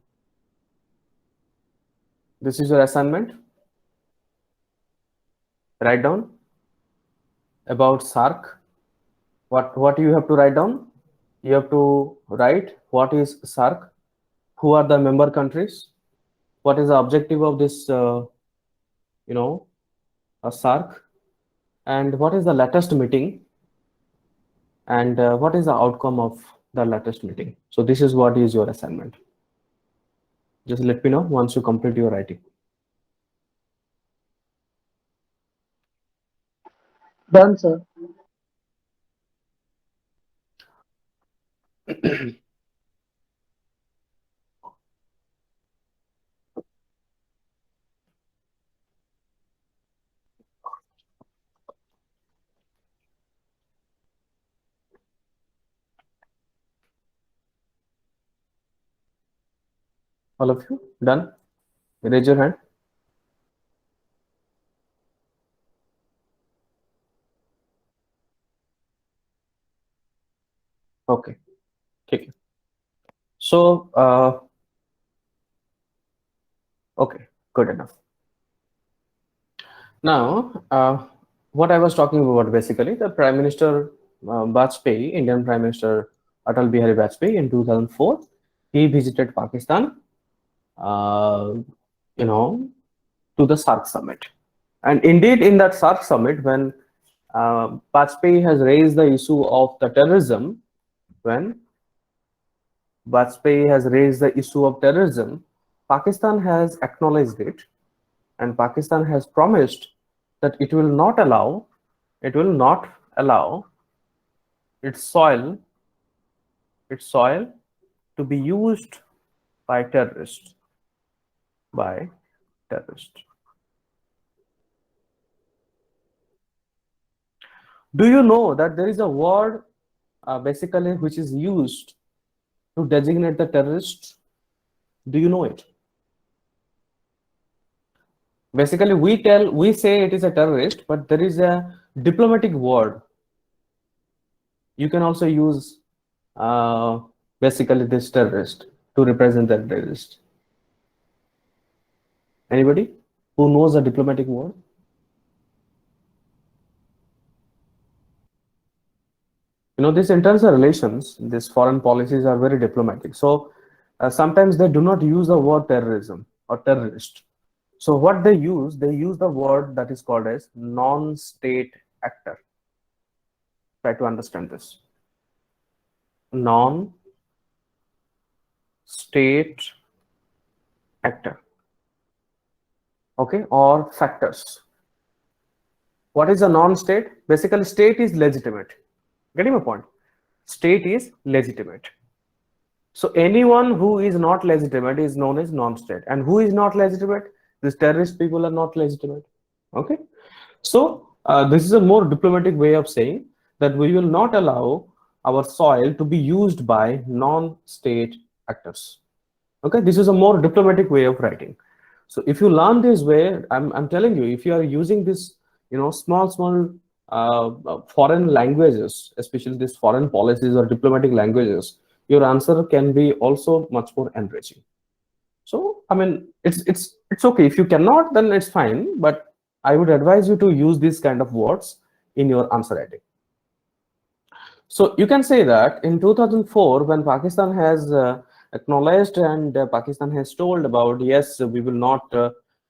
This is your assignment. Write down about SAARC. What you have to write down? You have to write what is SAARC, who are the member countries, what is the objective of this, a SAARC, and what is the latest meeting, and what is the outcome of the latest meeting. So this is what is your assignment. Just let me know once you complete your writing. Done, sir. All of you done? Raise your hand. Okay. Okay. So okay, good enough. Now what I was talking about, basically the Prime Minister Vajpayee, Indian Prime Minister Atal Bihari Vajpayee, in 2004 he visited Pakistan to the SAARC summit. And indeed, in that SAARC summit, when Vajpayee has raised the issue of the terrorism, Pakistan has acknowledged it, and Pakistan has promised that it will not allow its soil to be used by terrorists. Do you know that there is a word basically which is used to designate the terrorists? Do you know it? Basically, we say it is a terrorist, but there is a diplomatic word. You can also use basically this terrorist to represent the terrorist. Anybody who knows a diplomatic word? These international relations, these foreign policies are very diplomatic. So sometimes they do not use the word terrorism or terrorist. So what they use the word that is called as non-state actor. Try to understand this. Non-state actor. Okay, or factors. What is a non-state? Basically, state is legitimate. Getting my point? State is legitimate. So anyone who is not legitimate is known as non-state. And who is not legitimate? These terrorist people are not legitimate. Okay. So this is a more diplomatic way of saying that we will not allow our soil to be used by non-state actors. Okay. This is a more diplomatic way of writing. So if you learn this way, I'm telling you, if you are using this, small foreign languages, especially these foreign policies or diplomatic languages, your answer can be also much more enriching. So I mean, it's okay. If you cannot, then it's fine, but I would advise you to use these kind of words in your answer writing. So you can say that in 2004, when Pakistan has acknowledged and Pakistan has told about, yes, we will not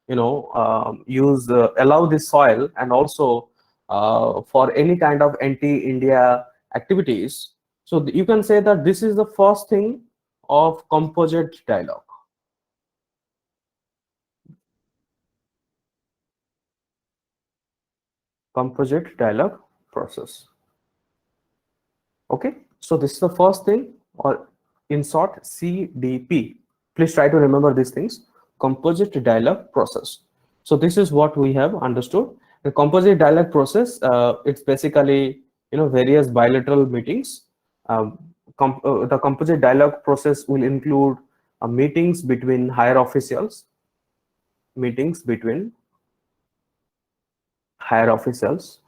allow this soil, and also for any kind of anti-India activities. So you can say that this is the first thing of composite dialogue. Composite dialogue process. Okay, so this is the first thing, or in short, CDP. Please try to remember these things. Composite dialogue process. So this is what we have understood. The composite dialogue process, it's basically various bilateral meetings. The composite dialogue process will include meetings between higher officials, meetings between higher officials,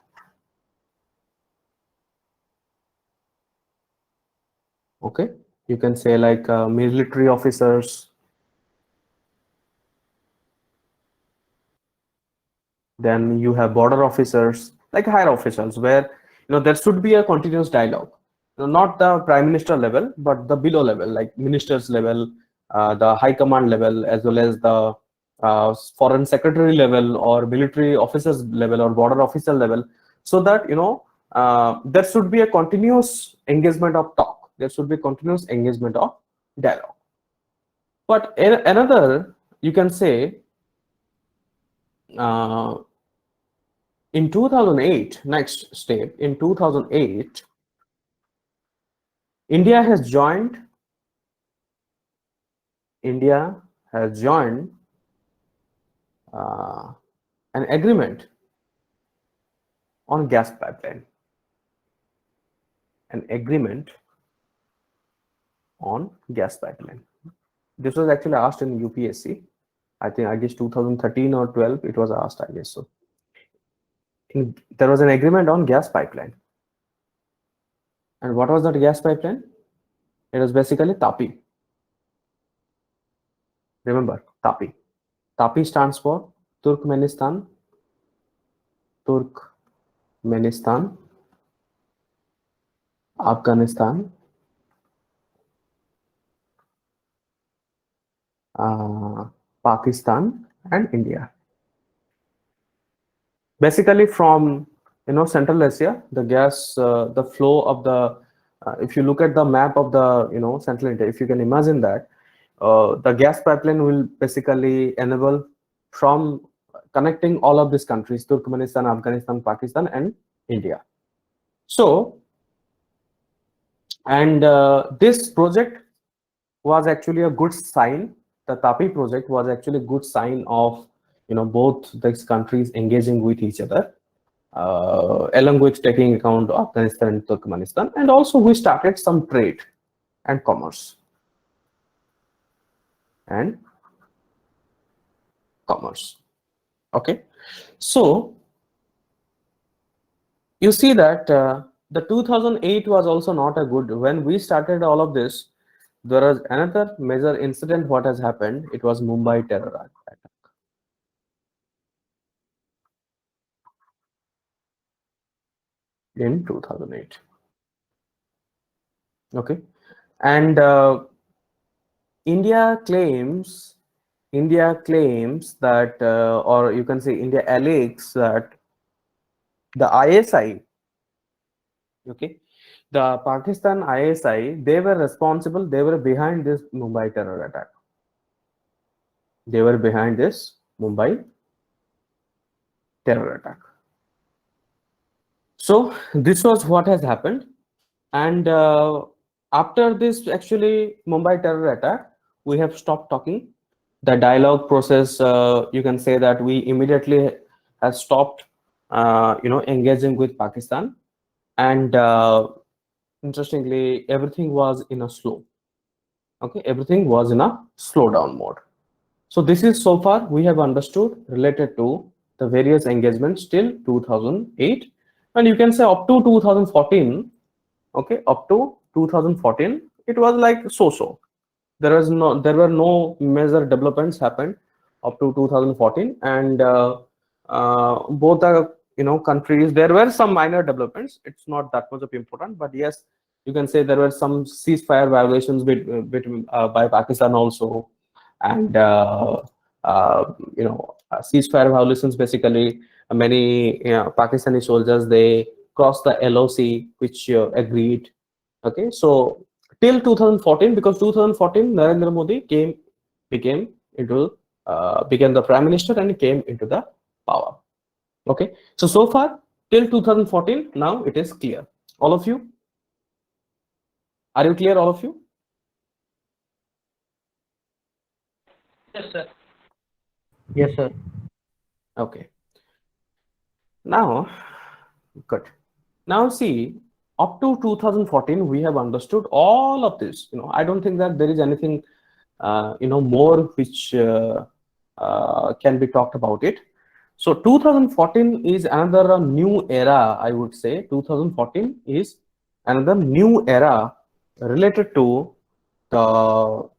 okay, you can say like military officers, then you have border officers, like higher officials, where there should be a continuous dialogue. Not the prime minister level, but the below level, like ministers level, the high command level, as well as the foreign secretary level, or military officers level, or border officer level, so that there should be a continuous engagement of talk. There should be continuous engagement of dialogue. But another, you can say, in 2008, next step, in 2008, India has joined an agreement on gas pipeline. An agreement on gas pipeline. This was actually asked in UPSC. I guess 2013 or 12 it was asked, I guess so. There was an agreement on gas pipeline. And what was that gas pipeline? It was basically TAPI. Remember, TAPI. TAPI stands for Turkmenistan, Afghanistan, Pakistan, and India. Basically, from Central Asia, the gas, the flow of the, if you look at the map of the Central India, if you can imagine that, the gas pipeline will basically enable from connecting all of these countries, Turkmenistan, Afghanistan, Pakistan, and India. So, and this project was actually a good sign. The TAPI project was actually a good sign of both these countries engaging with each other, along with taking account of Afghanistan and Turkmenistan, and also we started some trade and commerce. Okay, so you see that the 2008 was also not a good. When we started all of this, there was another major incident what has happened. It was Mumbai terror attack in 2008. Okay, and India claims that, or you can say India alleges that the ISI, okay, the Pakistan ISI, they were responsible, they were behind this Mumbai terror attack. They were behind this Mumbai terror attack. So this was what has happened. And after this, actually, Mumbai terror attack, we have stopped talking. The dialogue process, you can say that we immediately have stopped, engaging with Pakistan. And interestingly, everything was in a slow. Okay, everything was in a slowdown mode. So this is so far we have understood related to the various engagements till 2008, and you can say up to 2014. Okay, up to 2014, it was like so. There were no major developments happened up to 2014, and both the countries, there were some minor developments. It's not that much of important, but yes, you can say there were some ceasefire violations between by Pakistan also, and ceasefire violations. Basically, many Pakistani soldiers, they crossed the LOC, which agreed Okay, so till 2014, because 2014 Narendra Modi became became the prime minister and came into the power. Okay, so far till 2014, now it is clear. All of you, are you clear? All of you? Yes, sir. Yes, sir. Okay. Now, good. Now see, up to 2014, we have understood all of this. I don't think that there is anything, more which can be talked about it. So 2014 is another new era, I would say. 2014 is another new era related to the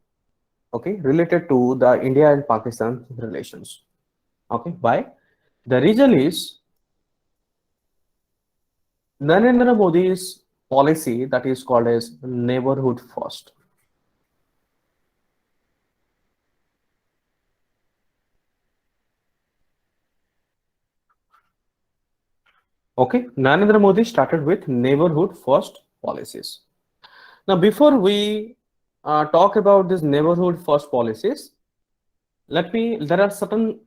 India and Pakistan relations. Okay, why? The reason is Narendra Modi's policy that is called as neighborhood first. Okay, Narendra Modi started with neighborhood first policies. Now, before we talk about these neighborhood first policies, there are certain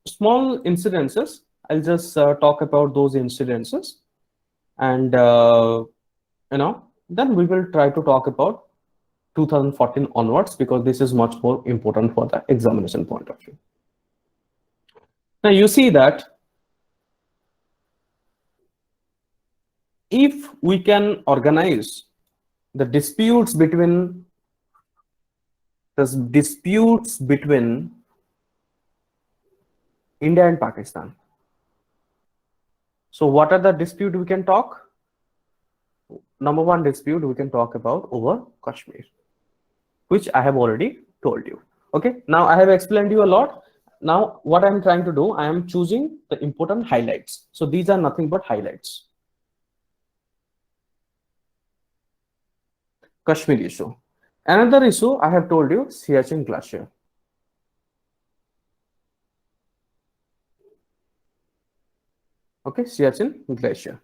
small incidences. I'll just talk about those incidences, and then we will try to talk about 2014 onwards, because this is much more important for the examination point of view. Now you see that if we can organize the disputes between India and Pakistan. So what are the dispute we can talk? Number one dispute we can talk about over Kashmir, which I have already told you. Okay, now I have explained you a lot. Now what I'm trying to do, I am choosing the important highlights. So these are nothing but highlights. Kashmir issue. Another issue I have told you, Siachen Glacier. Okay, Siachen Glacier.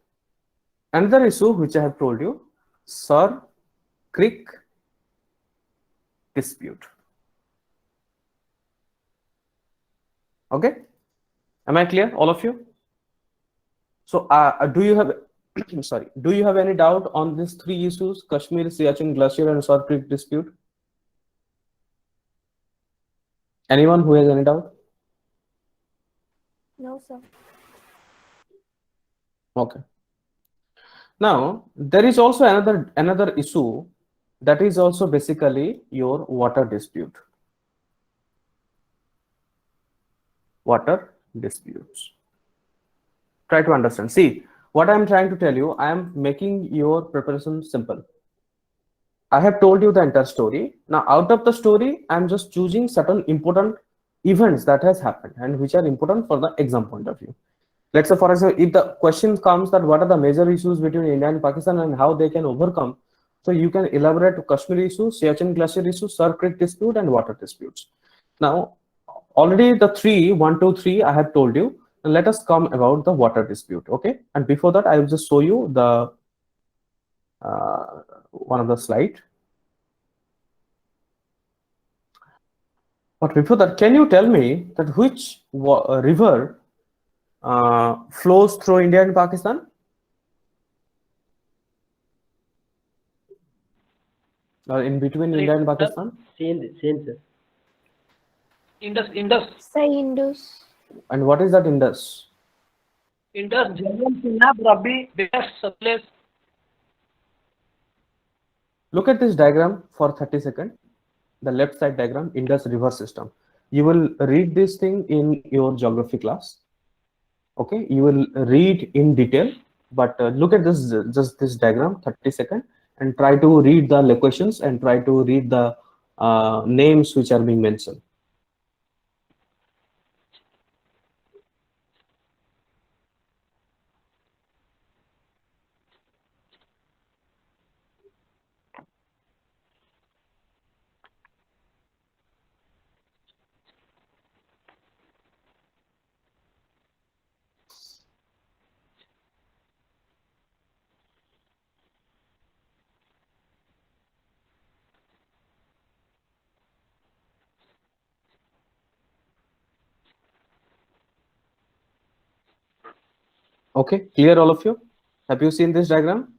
Another issue which I have told you, Sir Creek dispute. Okay, am I clear, all of you? So do you have sorry, do you have any doubt on these three issues, Kashmir, Siachen Glacier and Sir Creek dispute? Anyone who has any doubt? No, sir. Okay. Now there is also another issue, that is also basically your water dispute. Water disputes. Try to understand. See, what I'm trying to tell you, I am making your preparation simple. I have told you the entire story. Now, out of the story, I'm just choosing certain important events that has happened and which are important for the exam point of view. Let's say, for example, if the question comes that what are the major issues between India and Pakistan and how they can overcome, so you can elaborate Kashmir issue, Siachen Glacier issue, Sir Creek dispute, and water disputes. Now, already the 3, 1, 2, 3, I have told you. And let us come about the water dispute. Okay, and before that, I will just show you the one of the slide. But before that, can you tell me that which river flows through India and Pakistan? Or in between India and Pakistan? Same, sir. Indus. Say Indus. And what is that Indus? Indus, Jhelum, Chenab, Ravi, Beas, Satluj. Look at this diagram for 30 seconds. The left side diagram, Indus River system. You will read this thing in your geography class. Okay, you will read in detail, but look at this, just this diagram, 30 seconds, and try to read the locations and try to read the names which are being mentioned. Okay, clear all of you? Have you seen this diagram?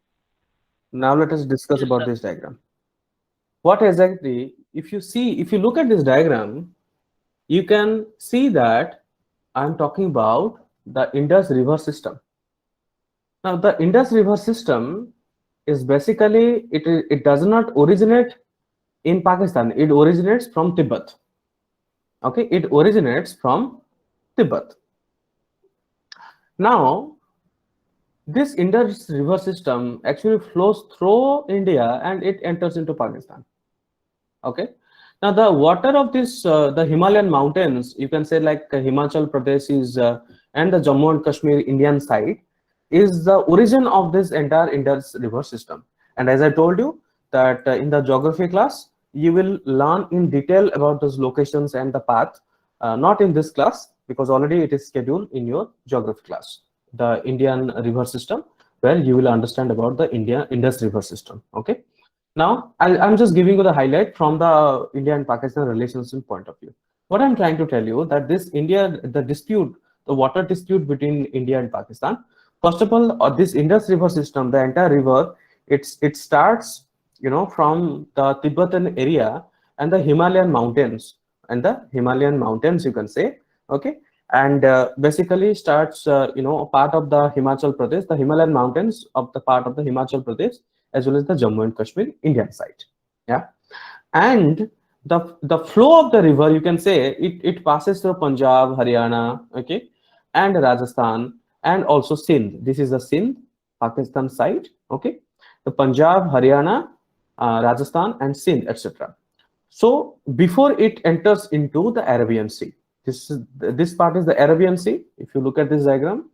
Now let us discuss Yes, about sir. this diagram. What exactly, if you look at this diagram, you can see that I'm talking about the Indus River system. Now, the Indus River system is basically, it does not originate in Pakistan. It originates from Tibet. Okay, it originates from Tibet. Now, this Indus River system actually flows through India and it enters into Pakistan. Okay. Now the water of this the Himalayan mountains, you can say like Himachal Pradesh is and the Jammu and Kashmir Indian side is the origin of this entire Indus River system. And as I told you that in the geography class, you will learn in detail about those locations and the path. Not in this class because already it is scheduled in your geography class, the Indian river system, where you will understand about the Indus River system. Okay. Now, I'm just giving you the highlight from the India and Pakistan relationship point of view. What I'm trying to tell you that the dispute, the water dispute between India and Pakistan. First of all, this Indus River system, the entire river, it starts, from the Tibetan area and the Himalayan mountains, you can say, okay, and basically starts, a part of the Himachal Pradesh, the Himalayan mountains of the part of the Himachal Pradesh as well as the Jammu and Kashmir Indian side. Yeah, and the flow of the river, you can say it passes through Punjab, Haryana, okay, and Rajasthan, and also Sindh. This is the Sindh, Pakistan side, okay, the Punjab, Haryana, Rajasthan, and Sindh, etc. So before it enters into the Arabian Sea, this part is the Arabian Sea. If you look at this diagram,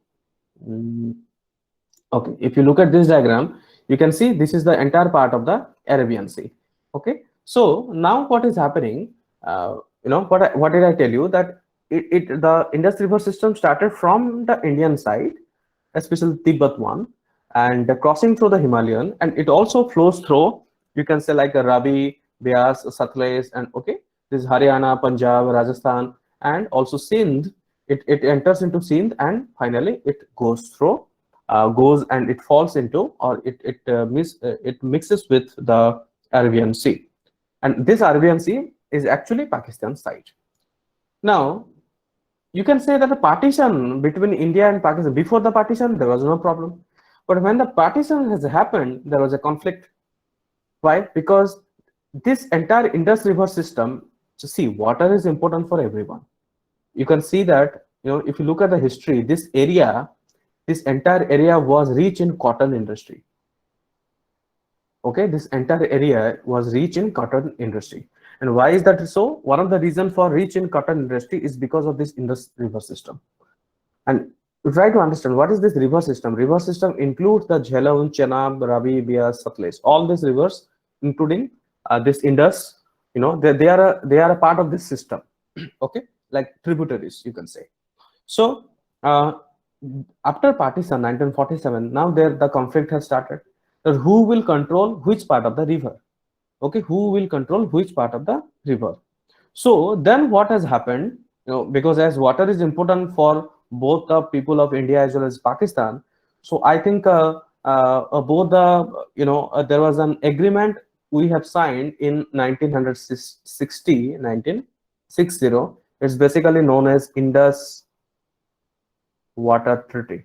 okay, if you look at this diagram, you can see this is the entire part of the Arabian Sea. Okay, so now what is happening? What did I tell you that the Indus River system started from the Indian side, especially Tibet one, and crossing through the Himalayan, and it also flows through. You can say like a Ravi, Beas, Satluj, and okay, this is Haryana, Punjab, Rajasthan, and also Sindh. It enters into Sindh, and finally it goes through, goes and it falls into, or it mixes with the Arabian Sea, and this Arabian Sea is actually Pakistan side. Now you can say that the partition between India and Pakistan, before the partition there was no problem, but when the partition has happened there was a conflict. Why? Because this entire Indus River system, see, water is important for everyone. You can see that, if you look at the history, this entire area was rich in cotton industry. Okay, this entire area was rich in cotton industry. And why is that so? One of the reasons for rich in cotton industry is because of this Indus River system. And try to understand what is this river system. River system includes the Jhelum, Chenab, Ravi, Beas, Satluj, all these rivers, including this Indus. They are a part of this system. Okay, like tributaries, you can say. So after partition 1947, now the conflict has started. That who will control which part of the river? Okay, who will control which part of the river? So then what has happened? Because as water is important for both the people of India as well as Pakistan, so I think both the there was an agreement we have signed in 1960. It's basically known as Indus Water Treaty.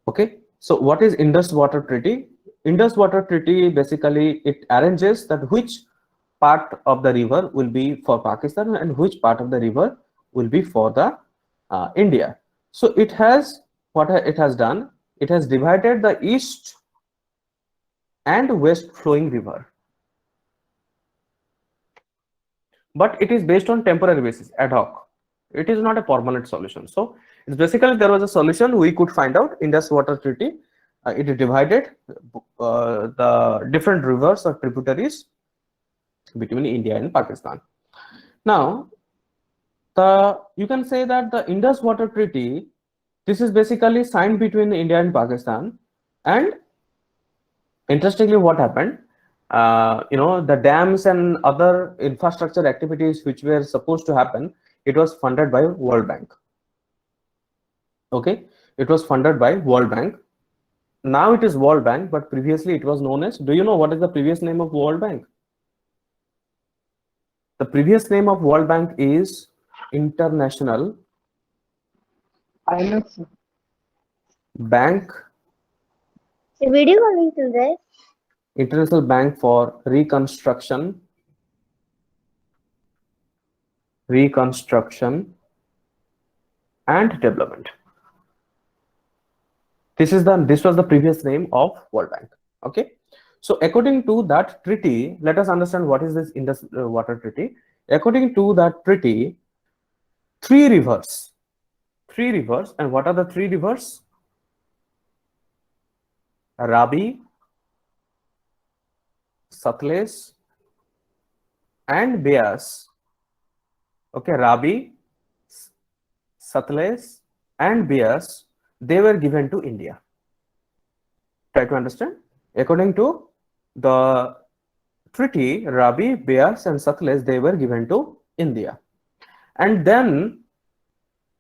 Okay, so what is Indus Water Treaty? Indus Water Treaty basically it arranges that which part of the river will be for Pakistan and which part of the river will be for the India. So it has it has done. It has divided the east and west flowing river, but it is based on temporary basis, ad hoc. It is not a permanent solution. So it's basically there was a solution we could find out. Indus Water Treaty, it divided the different rivers or tributaries between India and Pakistan. Now, you can say that the Indus Water Treaty, this is basically signed between India and Pakistan. And interestingly, what happened? The dams and other infrastructure activities which were supposed to happen, it was funded by World Bank. Okay, it was funded by World Bank. Now it is World Bank, but previously it was known as, do you know what is the previous name of World Bank? The previous name of World Bank is International IMF. Bank, Video calling to this. International Bank for Reconstruction and Development. This was the previous name of World Bank. Okay, so according to that treaty, let us understand what is this Indus Water Treaty. According to that treaty, three rivers, and what are the three rivers? Ravi, Satluj, and Beas. Okay, Ravi, Satluj, and Beas, they were given to India. Try to understand. According to the treaty, Ravi, Beas, and Satluj, they were given to India. And then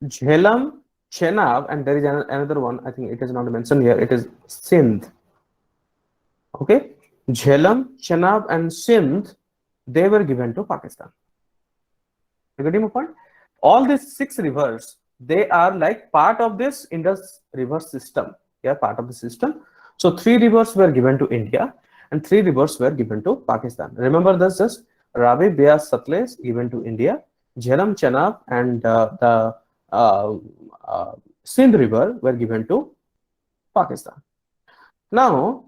Jhelum, Chenab, and there is another one, I think it is not mentioned here, it is Sindh. Okay, Jhelum, Chenab, and Sindh, they were given to Pakistan. You getting my point? All these six rivers, they are like part of this Indus river system. They are part of the system. So three rivers were given to India and three rivers were given to Pakistan. Remember this is Ravi, Beas, Satluj given to India, Jhelum, Chenab, and the Sindh river were given to Pakistan. Now,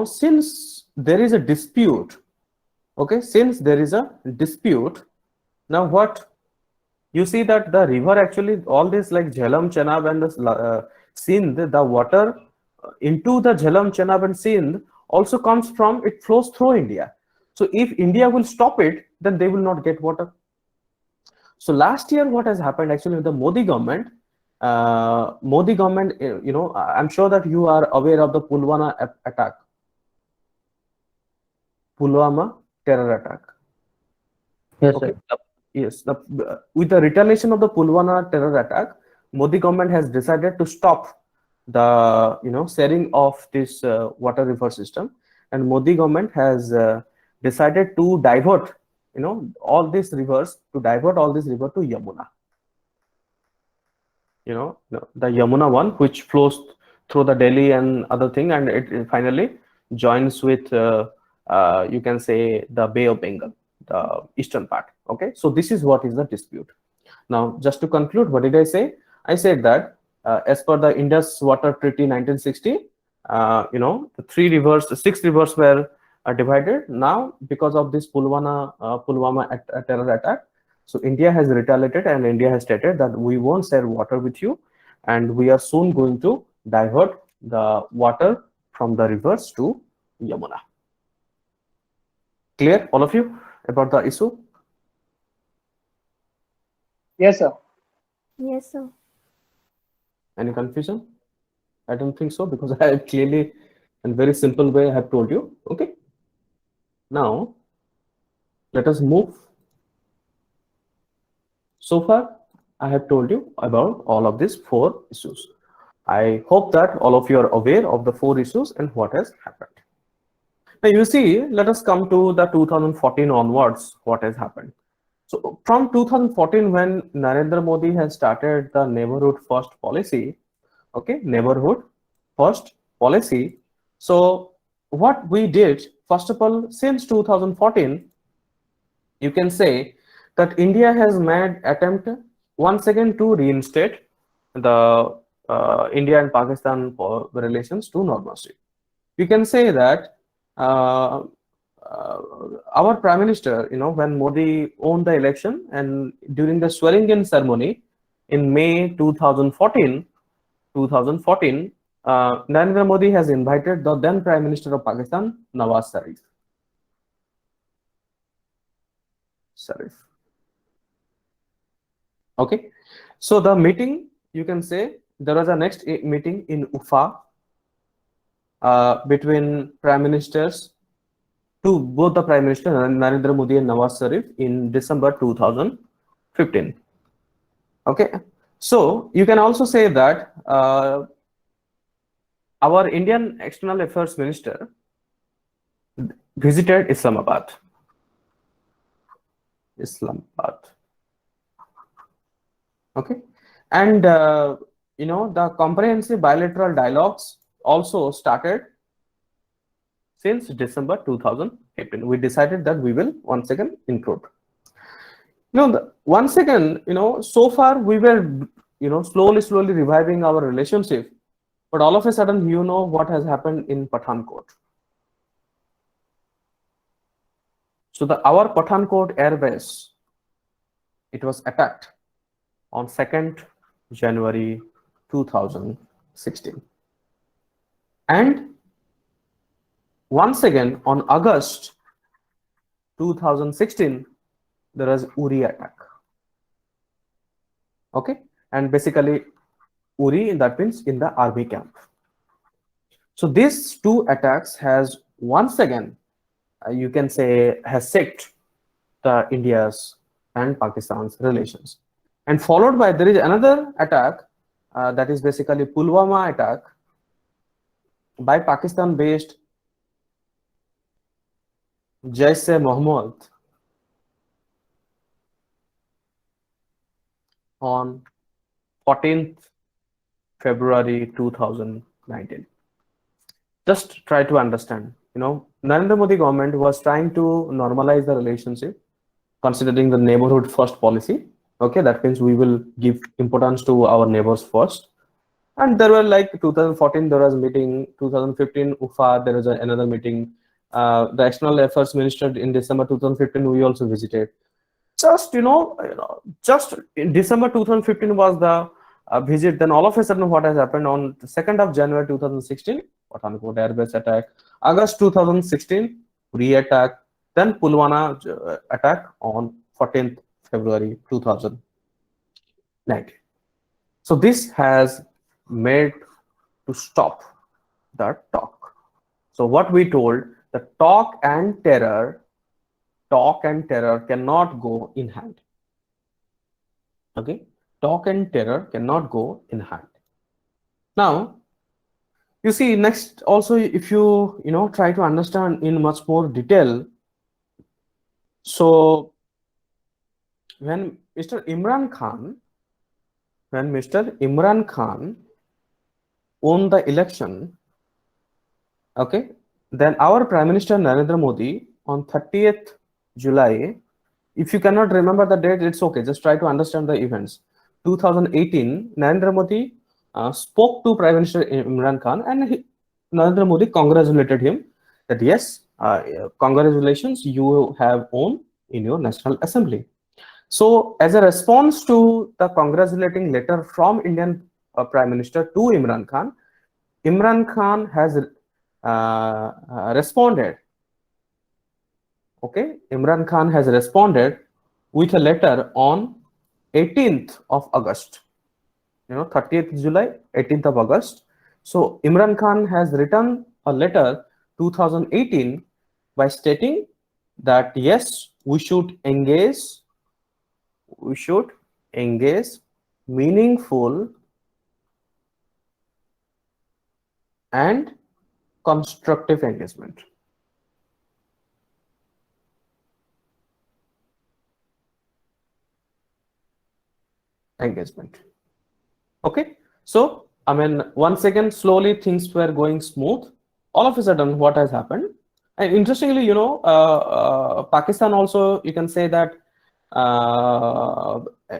since there is a dispute, okay, since there is a dispute, now what you see that the river actually, all this like Jhelum, Chenab, and the Sindh, the water into the Jhelum, Chenab, and Sindh also comes from, it flows through India. So if India will stop it, then they will not get water. So last year, what has happened actually with the Modi government, I'm sure that you are aware of the Pulwama attack. Pulwama terror attack. Yes, Okay. sir. Yes. With the retaliation of the Pulwama terror attack, Modi government has decided to stop the sharing of this water river system, and Modi government has decided to divert all these rivers to Yamuna. The Yamuna one, which flows through the Delhi and other thing, and it finally joins with you can say the Bay of Bengal, the eastern part. Okay, so this is what is the dispute. Now, just to conclude, what did I say? I said that as per the Indus Water Treaty 1960, the six rivers were divided. Now, because of this Pulwama terror attack, so India has retaliated and India has stated that we won't share water with you, and we are soon going to divert the water from the rivers to Yamuna. Clear, all of you, about the issue? Yes, sir. Yes, sir. Any confusion? I don't think so, because I have clearly and very simple way I have told you. Okay. Now, let us move. So far, I have told you about all of these four issues. I hope that all of you are aware of the four issues and what has happened. Now, you see, let us come to the 2014 onwards, what has happened. So from 2014, when Narendra Modi has started the neighborhood first policy, okay, neighborhood first policy. So what we did, first of all, since 2014, you can say that India has made attempt once again to reinstate the India and Pakistan relations to normalcy. You can say that our Prime Minister, when Modi won the election and during the swearing-in ceremony in May 2014, Narendra Modi has invited the then Prime Minister of Pakistan, Nawaz Sharif. Okay, so the meeting, you can say there was a next meeting in Ufa between Prime Ministers, both the Prime Minister Narendra Modi and Nawaz Sharif in December 2015. Okay, so you can also say that our Indian External Affairs Minister visited Islamabad. Okay, and the comprehensive bilateral dialogues also started since December 2015. We decided that we will once again include. Once again, so far we were, slowly reviving our relationship, but all of a sudden, what has happened in Pathankot. So our Pathankot air base, it was attacked on 2nd January 2016. And once again, on August 2016, there was Uri attack. Okay, and basically Uri, that means in the army camp. So these two attacks has once again, you can say, has shaped the India's and Pakistan's relations. And followed by, there is another attack that is basically Pulwama attack by Pakistan-based Jaish-e-Mohammed on 14th February 2019. Just try to understand, Narendra Modi government was trying to normalize the relationship, considering the neighborhood first policy. Okay, that means we will give importance to our neighbors first. And there were like 2014, there was a meeting, 2015, UFA, there was another meeting. The External Affairs Minister in December 2015, we also visited. Just, just in December 2015 was the visit. Then all of a sudden, what has happened on the 2nd of January 2016, Pathankot airbase attack. August 2016, Uri attack. Then Pulwama attack on 14th February 2019. So this has made to stop the talk. So what we told, the talk and terror cannot go in hand. Okay, talk and terror cannot go in hand. Now, you see, next also, if you try to understand in much more detail. So when Mr. Imran Khan won the election, okay, then our Prime Minister Narendra Modi on 30th July, if you cannot remember the date, it's okay, just try to understand the events. 2018, Narendra Modi spoke to Prime Minister Imran Khan, and Narendra Modi congratulated him that yes, congratulations, you have won in your National Assembly. So as a response to the congratulating letter from Indian Prime Minister to Imran Khan has responded. Okay, Imran Khan has responded with a letter on 18th of August. 30th July, 18th of August. So Imran Khan has written a letter 2018 by stating that yes, we should engage meaningful and constructive engagement. Okay, so I mean, once again, slowly things were going smooth. All of a sudden, what has happened? And interestingly, Pakistan also, you can say that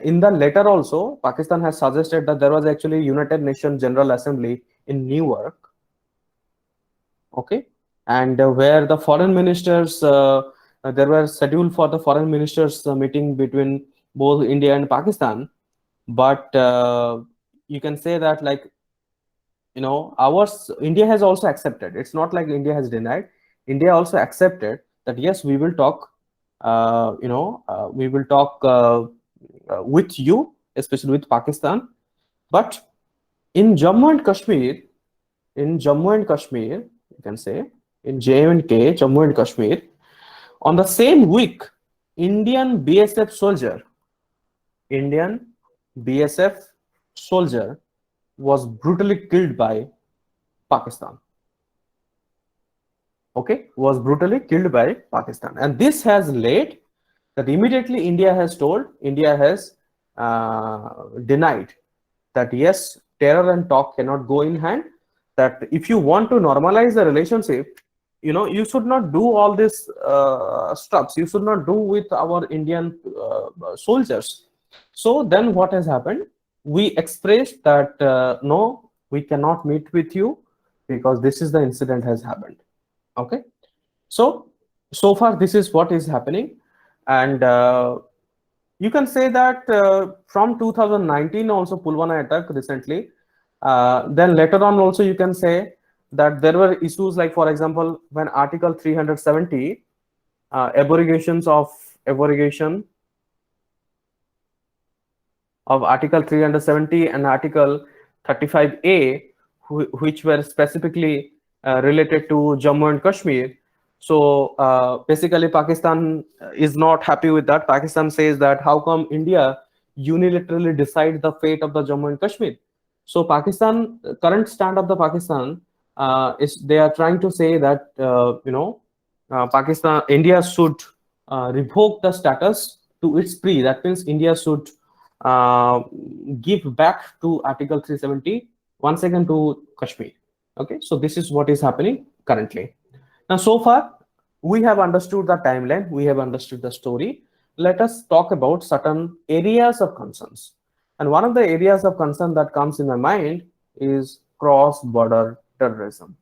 in the letter also, Pakistan has suggested that there was actually United Nations General Assembly in Newark. Okay, and where the foreign ministers, there were scheduled for the foreign ministers meeting between both India and Pakistan. But you can say that, like, India has also accepted. It's not like India has denied. India also accepted that yes, we will talk. We will talk with you, especially with Pakistan. But in Jammu and Kashmir, you can say in J&K, Jammu and Kashmir, on the same week, Indian BSF BSF soldier was brutally killed by Pakistan. Okay, was brutally killed by Pakistan, and this has led that immediately India has denied that yes, terror and talk cannot go in hand. That if you want to normalize the relationship, you should not do all this stuff. You should not do with our Indian soldiers. So then what has happened? We expressed that no, we cannot meet with you because this is the incident has happened. Okay, so far this is what is happening, and you can say that from 2019 also Pulwama attack recently. Then later on also you can say that there were issues like, for example, when Article 370 abrogation of Article 370 and Article 35A, which were specifically related to Jammu and Kashmir. So basically Pakistan is not happy with that. Pakistan says that how come India unilaterally decide the fate of the Jammu and Kashmir? So Pakistan, current stand of the Pakistan is they are trying to say that India should revoke the status to its pre. That means India should give back to Article 370 once again to Kashmir. Okay, so this is what is happening currently. Now, so far we have understood the timeline, we have understood the story. Let us talk about certain areas of concerns. And one of the areas of concern that comes in my mind is cross-border terrorism.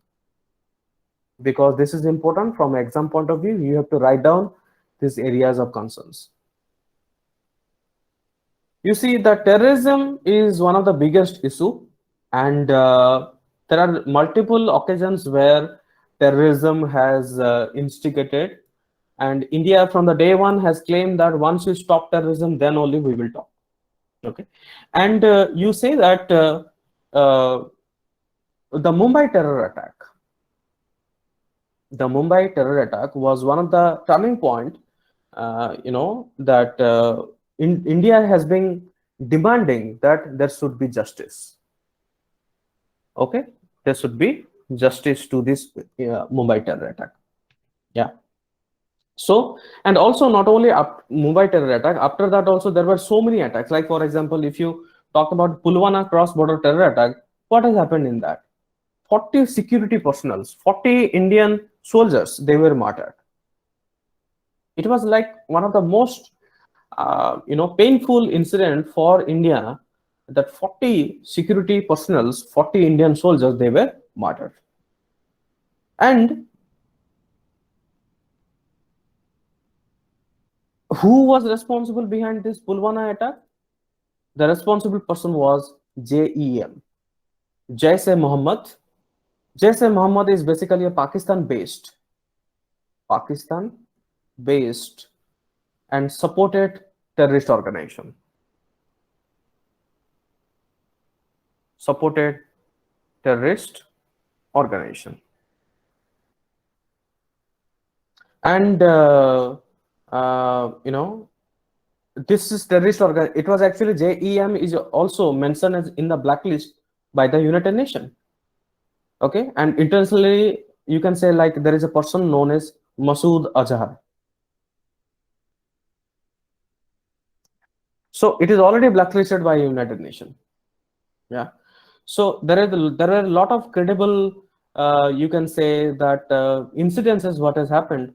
Because this is important from exam point of view, you have to write down these areas of concerns. You see, the terrorism is one of the biggest issue, and there are multiple occasions where terrorism has instigated, and India from the day one has claimed that once we stop terrorism, then only we will talk. Okay, and you say that the Mumbai terror attack was one of the turning point. That India has been demanding that there should be justice. Okay, there should be justice to this Mumbai terror attack. Yeah. So, and also not only Mumbai terror attack, after that also there were so many attacks. Like, for example, if you talk about Pulwama cross-border terror attack, what has happened in that? 40 security personnel, 40 Indian soldiers, they were martyred. It was like one of the most painful incident for India, that 40 security personnel, 40 Indian soldiers, they were martyred. And who was responsible behind this Pulwama attack? The responsible person was JEM, Jaish-e-Mohammed. Jaish-e-Mohammed is basically a Pakistan-based and supported terrorist organization. And this is terrorist organ. It was actually JEM is also mentioned as in the blacklist by the United Nations. Okay, and internationally you can say like there is a person known as Masood Azhar. So it is already blacklisted by United Nations. Yeah. So there are a lot of credible, you can say that incidences what has happened.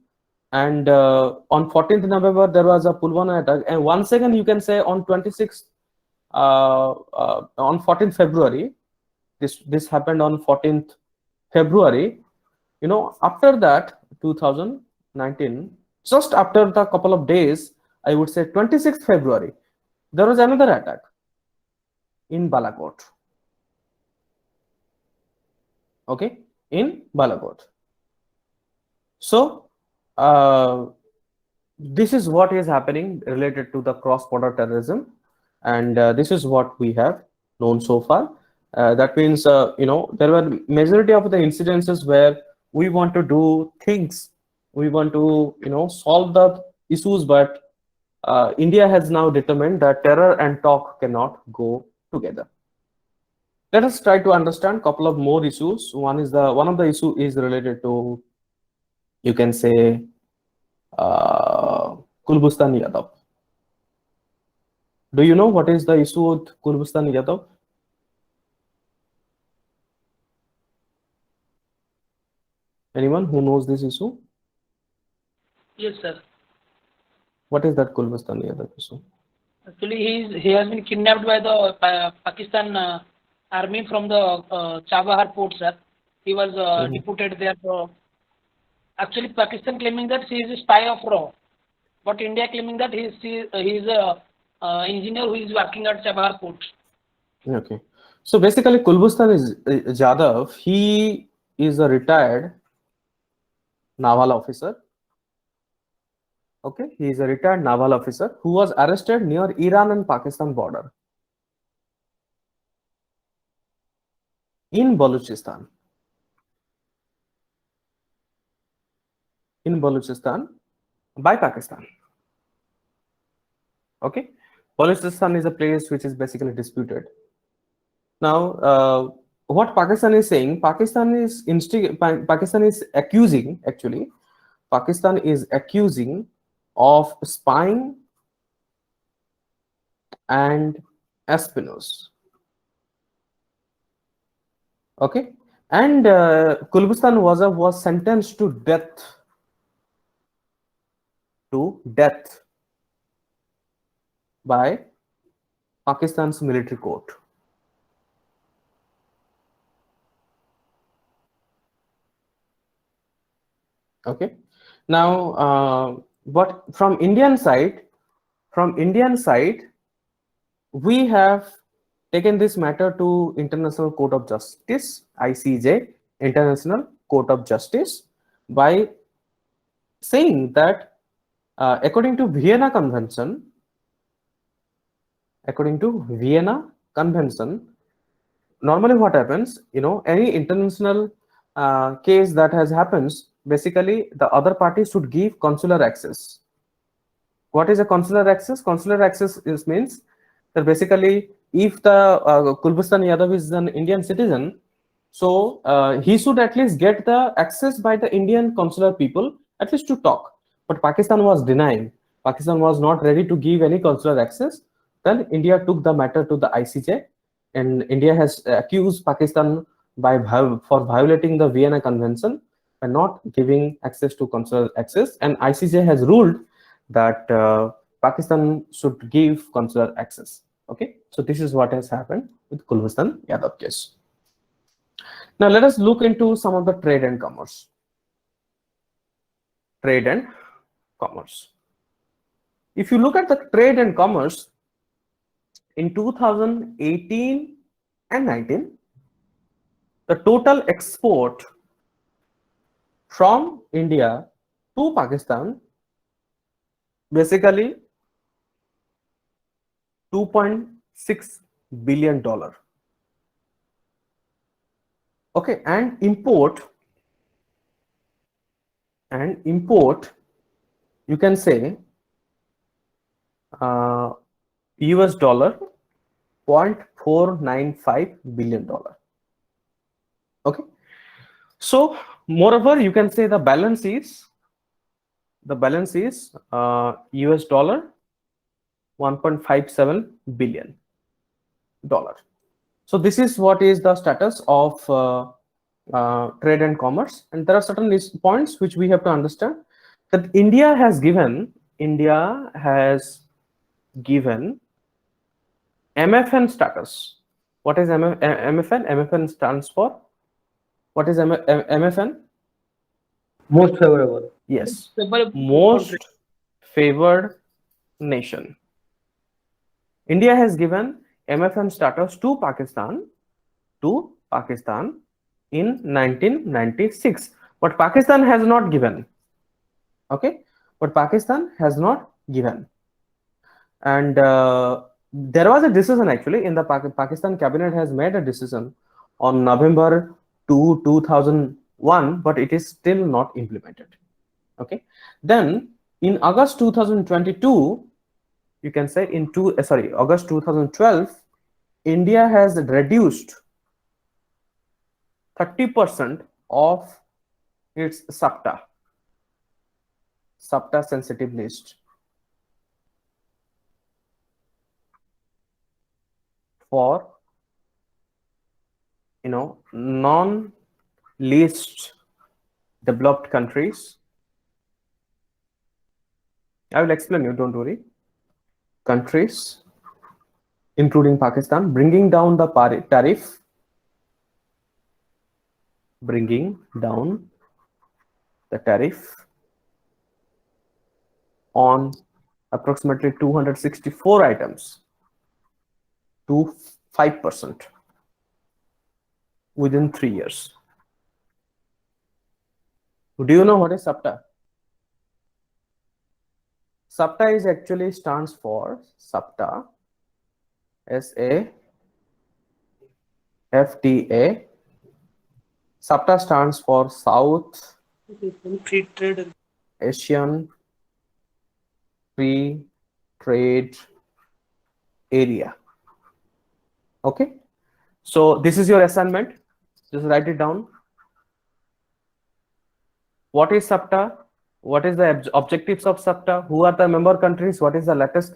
And on 14th November there was a Pulwama attack, and once again you can say on 26th, on 14th February, this happened on 14th February. After that 2019, just after the couple of days, I would say 26th February, there was another attack in Balakot. Okay, in Balakot. So this is what is happening related to the cross-border terrorism, and this is what we have known so far. That means there were majority of the incidences where we want to do things, we want to solve the issues, but India has now determined that terror and talk cannot go together. Let us try to understand a couple of more issues. One of the issue is related to, you can say, Kulbustan Yadav. Do you know what is the issue with Kulbustan Yadav? Anyone who knows this issue? Yes, sir. What is that Kulbustan Yadav issue? Actually, he has been kidnapped by the Pakistan army from the Chabahar port, sir. He was deported there. Actually, Pakistan claiming that he is a spy of RAW, but India claiming that he is a engineer who is working at Chabahar port. Okay. So basically, Kulbustan is Jadhav. He is a retired naval officer. Okay, he is a retired naval officer who was arrested near Iran and Pakistan border in Balochistan. In Balochistan by Pakistan. Okay, Balochistan is a place which is basically disputed. Now, what Pakistan is saying, Pakistan is accusing, actually, Pakistan is accusing of spying and espionage. Okay, and Kulbustan was sentenced to death. By Pakistan's military court. Okay. Now, but from Indian side, we have taken this matter to International Court of Justice, ICJ, International Court of Justice, by saying that according to Vienna Convention, normally what happens, any international case that has happens, basically the other party should give consular access. What is a consular access? Consular access means that basically if the Kulbustan Yadav is an Indian citizen, so he should at least get the access by the Indian consular people, at least to talk. But Pakistan was denying. Pakistan was not ready to give any consular access. Then India took the matter to the ICJ, and India has accused Pakistan for violating the Vienna Convention by not giving access to consular access, and ICJ has ruled that Pakistan should give consular access. Okay, so this is what has happened with Kulbustan Yadav case. Now let us look into some of the trade and commerce. Trade and commerce. If you look at the trade and commerce in 2018 and 19, the total export from India to Pakistan, basically $2.6 billion. Okay, and import, you can say US dollar $0.495 billion. Okay, so moreover, you can say the balance is US dollar $1.57 billion. So this is what is the status of trade and commerce, and there are certain points which we have to understand, that India has given MFN status. What is MFN? MFN stands for, what is MFN? Most favorable. Yes, Favorable most country. favored nation. India has given MFN status to Pakistan in 1996, but Pakistan has not given. Okay, but Pakistan has not given. And there was a decision, actually, in the Pakistan cabinet has made a decision on November 2, 2001, but it is still not implemented. Okay, then in August 2022, you can say in August 2012, India has reduced 30% of its SAPTA sensitive list for non-least developed countries. I will explain you, don't worry. Countries including Pakistan, bringing down the tariff, bringing down the tariff on approximately 264 items to 5% within 3 years. Do you know what is SAPTA? SAPTA is actually stands for SAPTA, SAFTA. SAPTA stands for South Free trade. Asian Free Trade Area. Okay, so this is your assignment. Just write it down. What is SAPTA? What is the objectives of SAPTA? Who are the member countries? What is the latest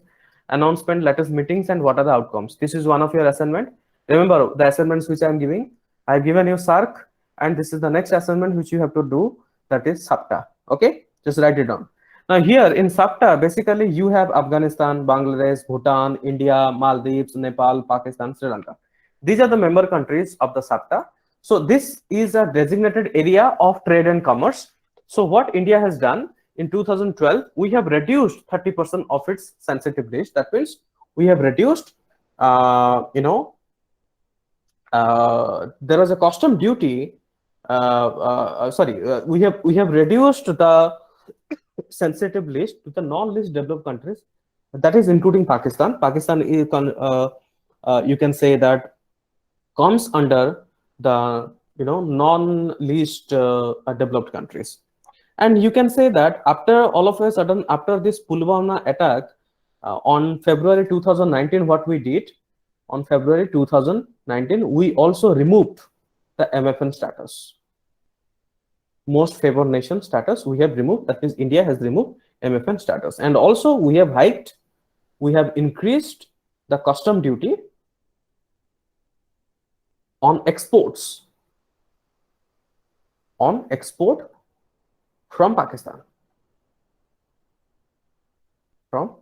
announcement, latest meetings, and what are the outcomes? This is one of your assignment. Remember the assignments which I am giving. I have given you SARC, and this is the next assignment which you have to do. That is SAPTA. Okay, just write it down. Now here in SAPTA, basically you have Afghanistan, Bangladesh, Bhutan, India, Maldives, Nepal, Pakistan, Sri Lanka. These are the member countries of the SAPTA. So this is a designated area of trade and commerce. So what India has done in 2012, we have reduced 30% of its sensitive list. That means we have reduced, there was a custom duty. We have reduced the sensitive list to the non-least developed countries. That is including Pakistan. Pakistan is you can say that comes under the non-least developed countries. And you can say that after all of a sudden, after this Pulwama attack on February 2019, what we did on February 2019, we also removed the MFN status. Most favored nation status we have removed. That means India has removed MFN status. And also we have increased the custom duty on exports, from Pakistan. To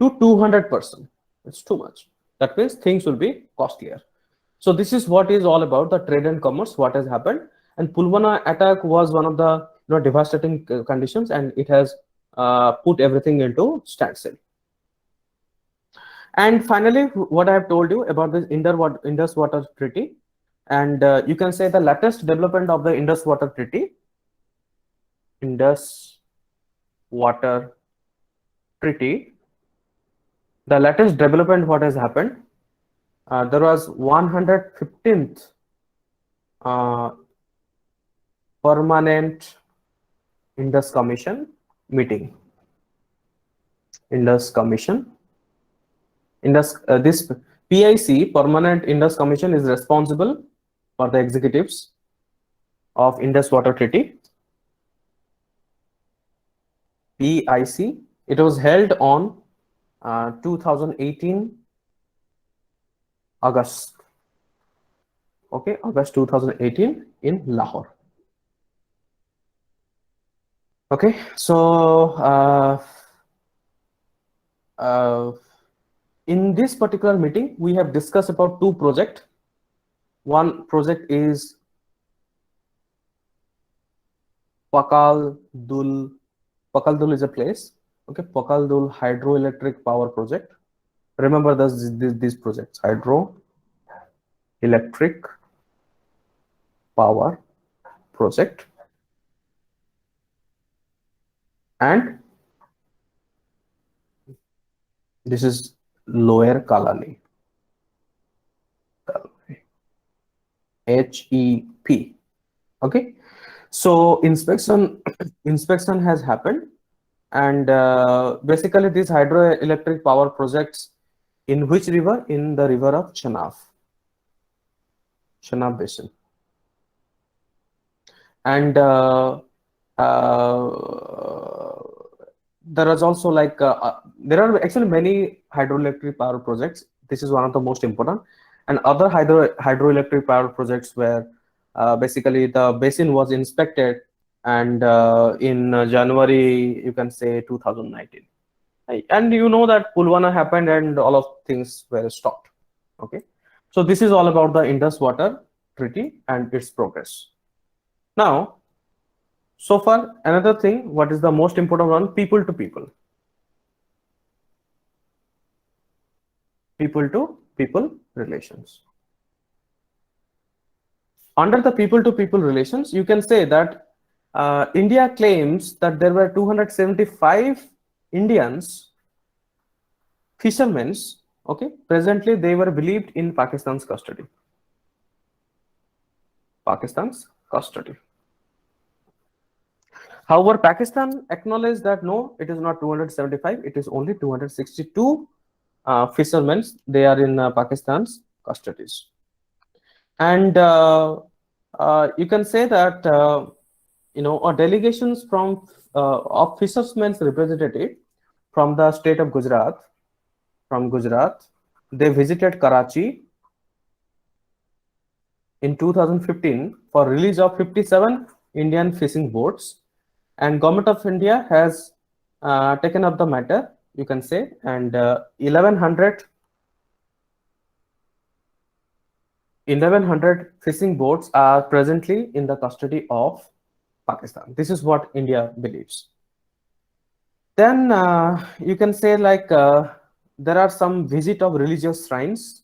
200%. It's too much. That means things will be costlier. So this is what is all about the trade and commerce, what has happened. And Pulwama attack was one of the devastating conditions, and it has put everything into standstill. And finally, what I have told you about this Indus Water Treaty, and you can say the latest development of the Indus Water Treaty. The latest development, what has happened, there was 115th permanent Indus Commission meeting. This PIC, Permanent Indus Commission, is responsible for the executives of Indus Water Treaty. PIC. It was held on 2018 August. Okay, August 2018 in Lahore. Okay, so in this particular meeting, we have discussed about two projects. One project is Pakal Dul is a place. Okay, Pakal Dul hydroelectric power project. Remember these projects: hydroelectric power project and this is Lower Kalali. HEP. Okay, so inspection has happened, And basically these hydroelectric power projects in which river? In the river of Chenab Basin. And there is also like there are actually many hydroelectric power projects. This is one of the most important, and other hydroelectric power projects where basically the basin was inspected, and in January, you can say 2019. And you know that Pulwama happened and all of things were stopped. Okay, so this is all about the Indus Water Treaty and its progress. Now, so far, another thing, what is the most important one? People to people. People to people relations. Under the people to people relations, you can say that India claims that there were 275 Indians, fishermen, okay, presently they were believed in Pakistan's custody. Pakistan's custody. However, Pakistan acknowledged that no, it is not 275, it is only 262 fishermen. They are in Pakistan's custodies. And you can say that delegations from of fishermen's representative from the state of Gujarat, they visited Karachi in 2015 for release of 57 Indian fishing boats, and Government of India has taken up the matter, you can say, and 1100 fishing boats are presently in the custody of Pakistan. This is what India believes. Then you can say like there are some visit of religious shrines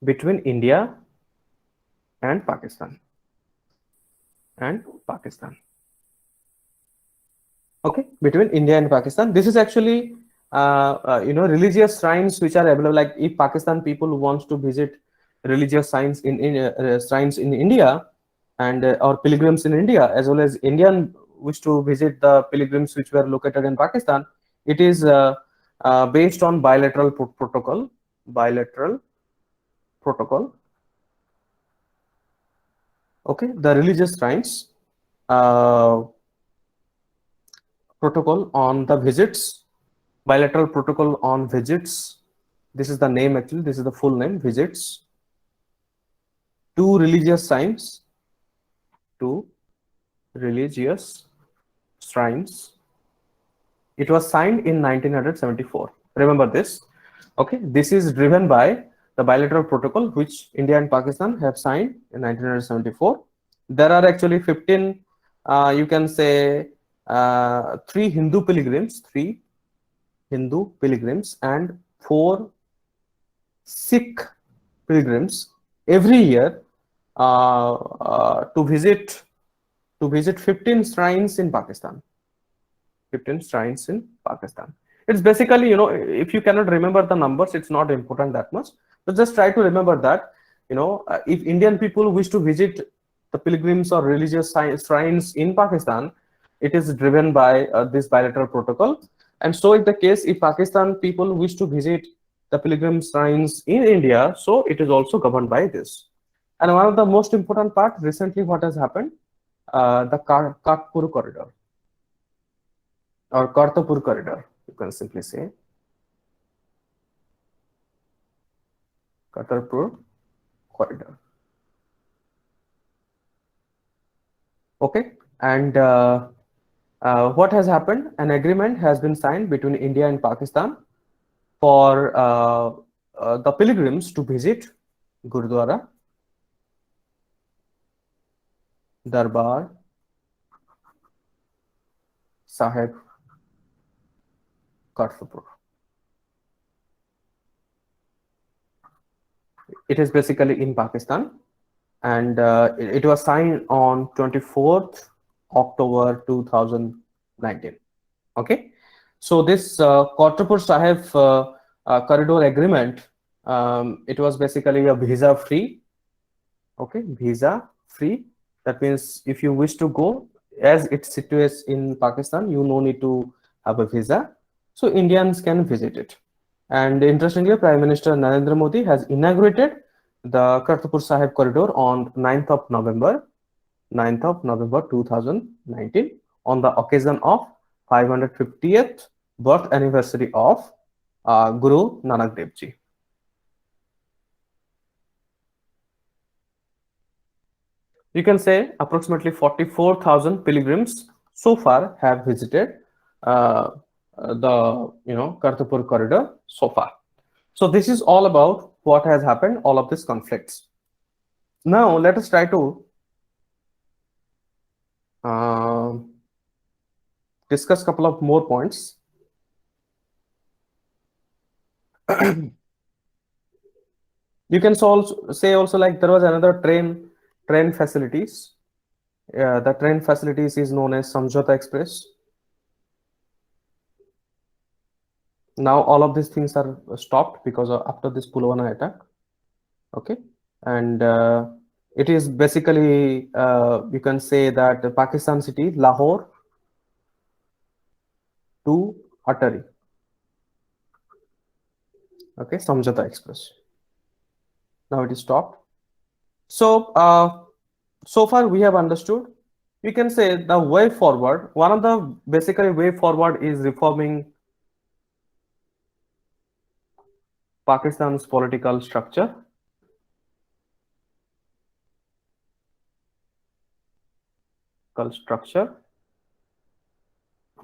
between India and Pakistan. Okay, between India and Pakistan. This is actually religious shrines which are available. Like if Pakistan people wants to visit religious shrines in India, and or pilgrims in India, as well as Indian wish to visit the pilgrims which were located in Pakistan, it is based on bilateral protocol. Okay, the religious shrines protocol on the visits, bilateral protocol on visits. This is the name actually. This is the full name. Visits to religious shrines. It was signed in 1974. Remember this. Okay, this is driven by the bilateral protocol which India and Pakistan have signed in 1974. There are actually 15, you can say, 3 Hindu pilgrims, and 4 Sikh pilgrims every year to visit 15 shrines in Pakistan. It's basically, if you cannot remember the numbers, it's not important that much. But just try to remember that, if Indian people wish to visit the pilgrims or religious shrines in Pakistan, it is driven by this bilateral protocol. And so is the case if Pakistan people wish to visit the pilgrim shrines in India, so it is also governed by this. And one of the most important part, recently what has happened, the Kartarpur corridor or Kartarpur corridor, you can simply say Kartarpur corridor. Okay, and what has happened? An agreement has been signed between India and Pakistan for the pilgrims to visit Gurdwara, Darbar Sahib, Kartarpur. It is basically in Pakistan, and it was signed on 24th October 2019. Okay, so this Kartarpur Sahib corridor agreement, it was basically a visa free. Okay, visa free That means if you wish to go, as it's situated in Pakistan, you no need to have a visa. So Indians can visit it. And interestingly, Prime Minister Narendra Modi has inaugurated the Kartarpur Sahib corridor on 9th of November, 9th of November 2019, on the occasion of 550th birth anniversary of Guru Nanak Dev Ji. You can say approximately 44,000 pilgrims so far have visited the Kartarpur corridor so far. So this is all about what has happened, all of these conflicts. Now let us try to discuss a couple of more points. You can say also like there was another train facilities. The train facilities is known as Samjhauta Express. Now all of these things are stopped because of after this Pulwama attack. Okay, and it is basically you can say that the Pakistan city Lahore to Atari. Okay, Samjhauta Express. Now it is stopped. So so far we have understood. We can say the way forward. One of the basically way forward is reforming Pakistan's political structure.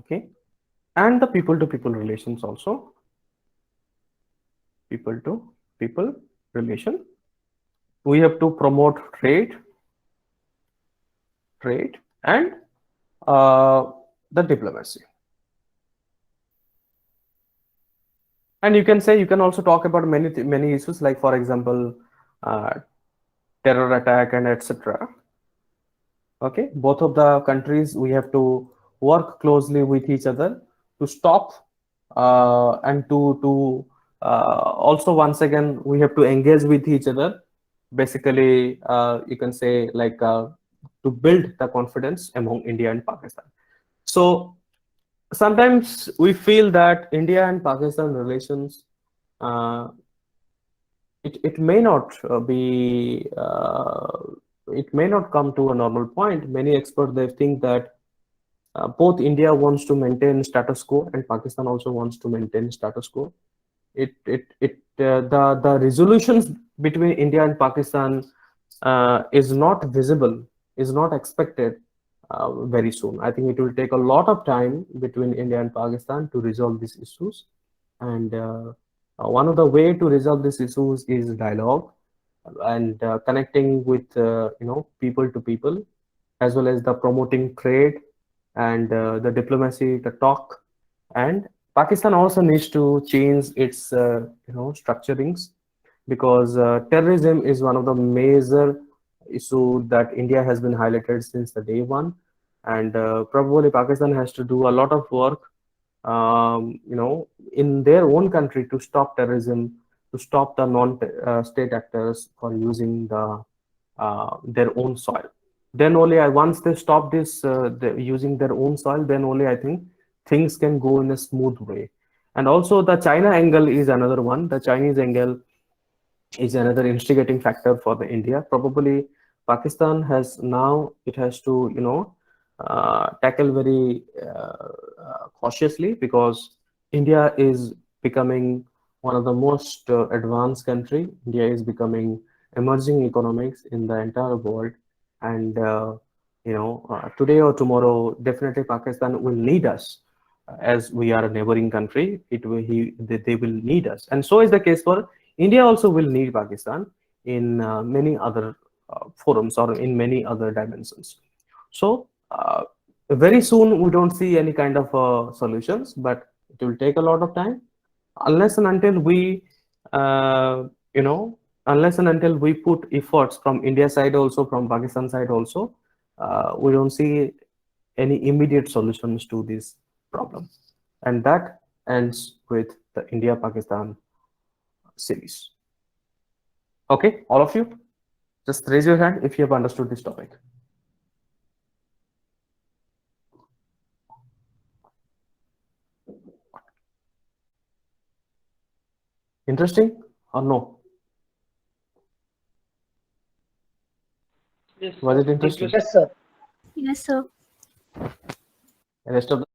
Okay, and the people-to-people relations also. People-to-people relation. We have to promote trade and the diplomacy. And you can also talk about many issues, like for example terror attack and etc. Okay, both of the countries, we have to work closely with each other to stop and to also once again we have to engage with each other. Basically you can say like to build the confidence among India and Pakistan. So sometimes we feel that India and Pakistan relations it may not it may not come to a normal point. Many experts, they think that both India wants to maintain status quo and Pakistan also wants to maintain status quo. The resolutions between India and Pakistan is not visible, is not expected very soon. I think it will take a lot of time between India and Pakistan to resolve these issues. And one of the way to resolve these issues is dialogue and connecting with people to people, as well as the promoting trade and the diplomacy, the talk. And Pakistan also needs to change its structurings, because terrorism is one of the major issue that India has been highlighted since the day one. And probably Pakistan has to do a lot of work in their own country to stop terrorism, to stop the non-state actors for using their own soil. Then only once they stop this using their own soil, then only I think things can go in a smooth way. And also the China angle is another one. The Chinese angle is another instigating factor for the India. Probably Pakistan has now, it has to tackle very cautiously, because India is becoming one of the most advanced country. India is becoming emerging economics in the entire world, and today or tomorrow definitely Pakistan will need us, as we are a neighboring country. They will need us, and so is the case for India. Also will need Pakistan in many other forums or in many other dimensions. So very soon we don't see any kind of solutions, but it will take a lot of time, unless and until we unless and until we put efforts from India side, also from Pakistan side also. We don't see any immediate solutions to this problem. And that ends with the India Pakistan series. Okay, all of you, just raise your hand if you have understood this topic. Interesting or no? Yes, Was sir. it interesting? Yes, sir. Yes, sir. Rest of